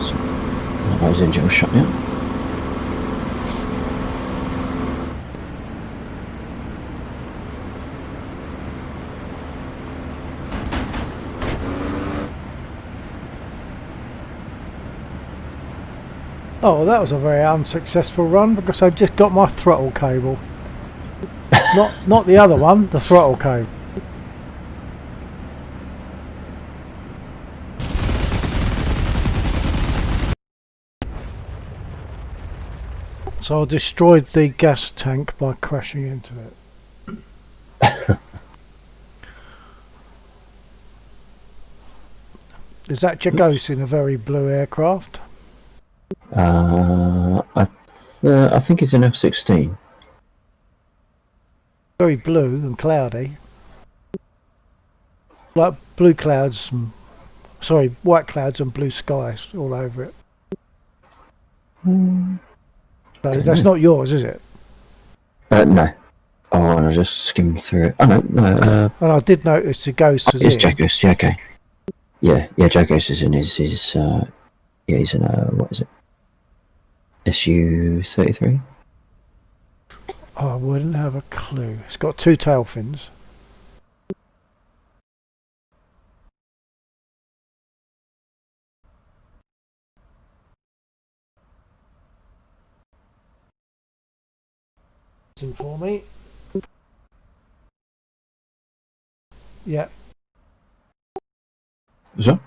Speaker 3: So, otherwise engine will shut down.
Speaker 5: Oh, well, that was a very unsuccessful run because I just got my throttle cable. not the other one, the throttle cable. So I destroyed the gas tank by crashing into it. Is that Jagosin, a very blue aircraft?
Speaker 3: I think it's an F-16.
Speaker 5: Very blue and cloudy. Like blue clouds, sorry, white clouds and blue skies all over it. So that's not yours, is it?
Speaker 3: No. Oh, and I just skimmed through it. Oh no.
Speaker 5: And I did notice the ghost was
Speaker 3: it's
Speaker 5: in.
Speaker 3: Jagos, yeah, okay. Yeah, Jagos is in his he's in what is it? SU-33?
Speaker 5: Oh, I wouldn't have a clue. It's got two tail fins. For me. Yeah.
Speaker 3: Is that?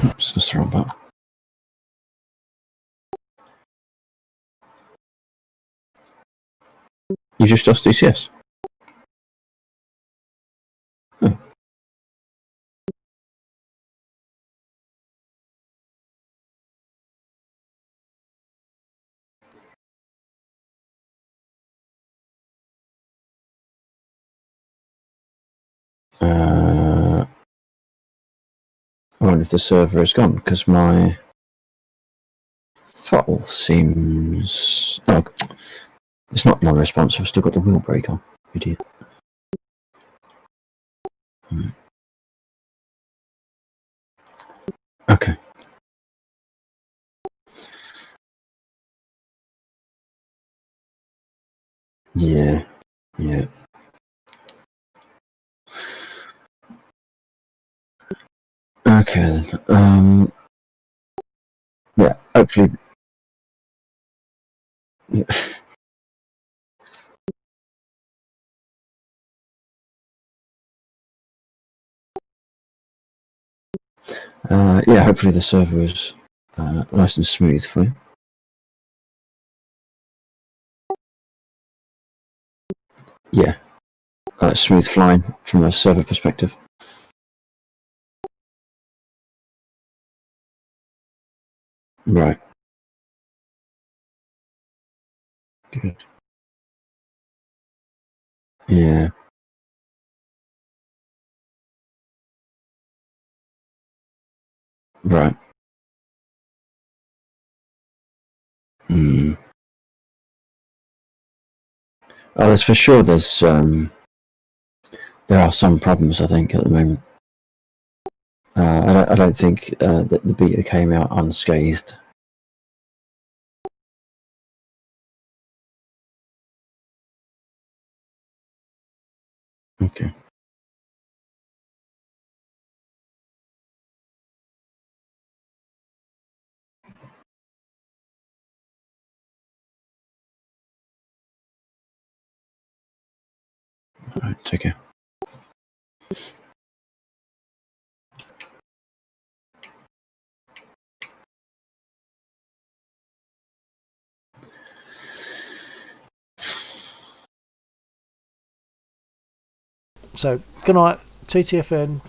Speaker 3: Oops, that's the wrong button. You just lost DCS? Oh. I wonder if the server is gone, because my throttle seems... Oh, it's not non-responsive, I've still got the wheel brake on. Idiot. Okay. Yeah. Yeah. Okay then. Yeah. Hopefully. Yeah. Yeah. Hopefully the server is nice and smooth for you. Yeah. Smooth flying from a server perspective. Right. Good. Yeah. Right. Hmm. Oh, there's for sure. There are some problems. I think at the moment. I don't think that the beta came out unscathed. Okay. All right. Take care.
Speaker 5: So good night, TTFN.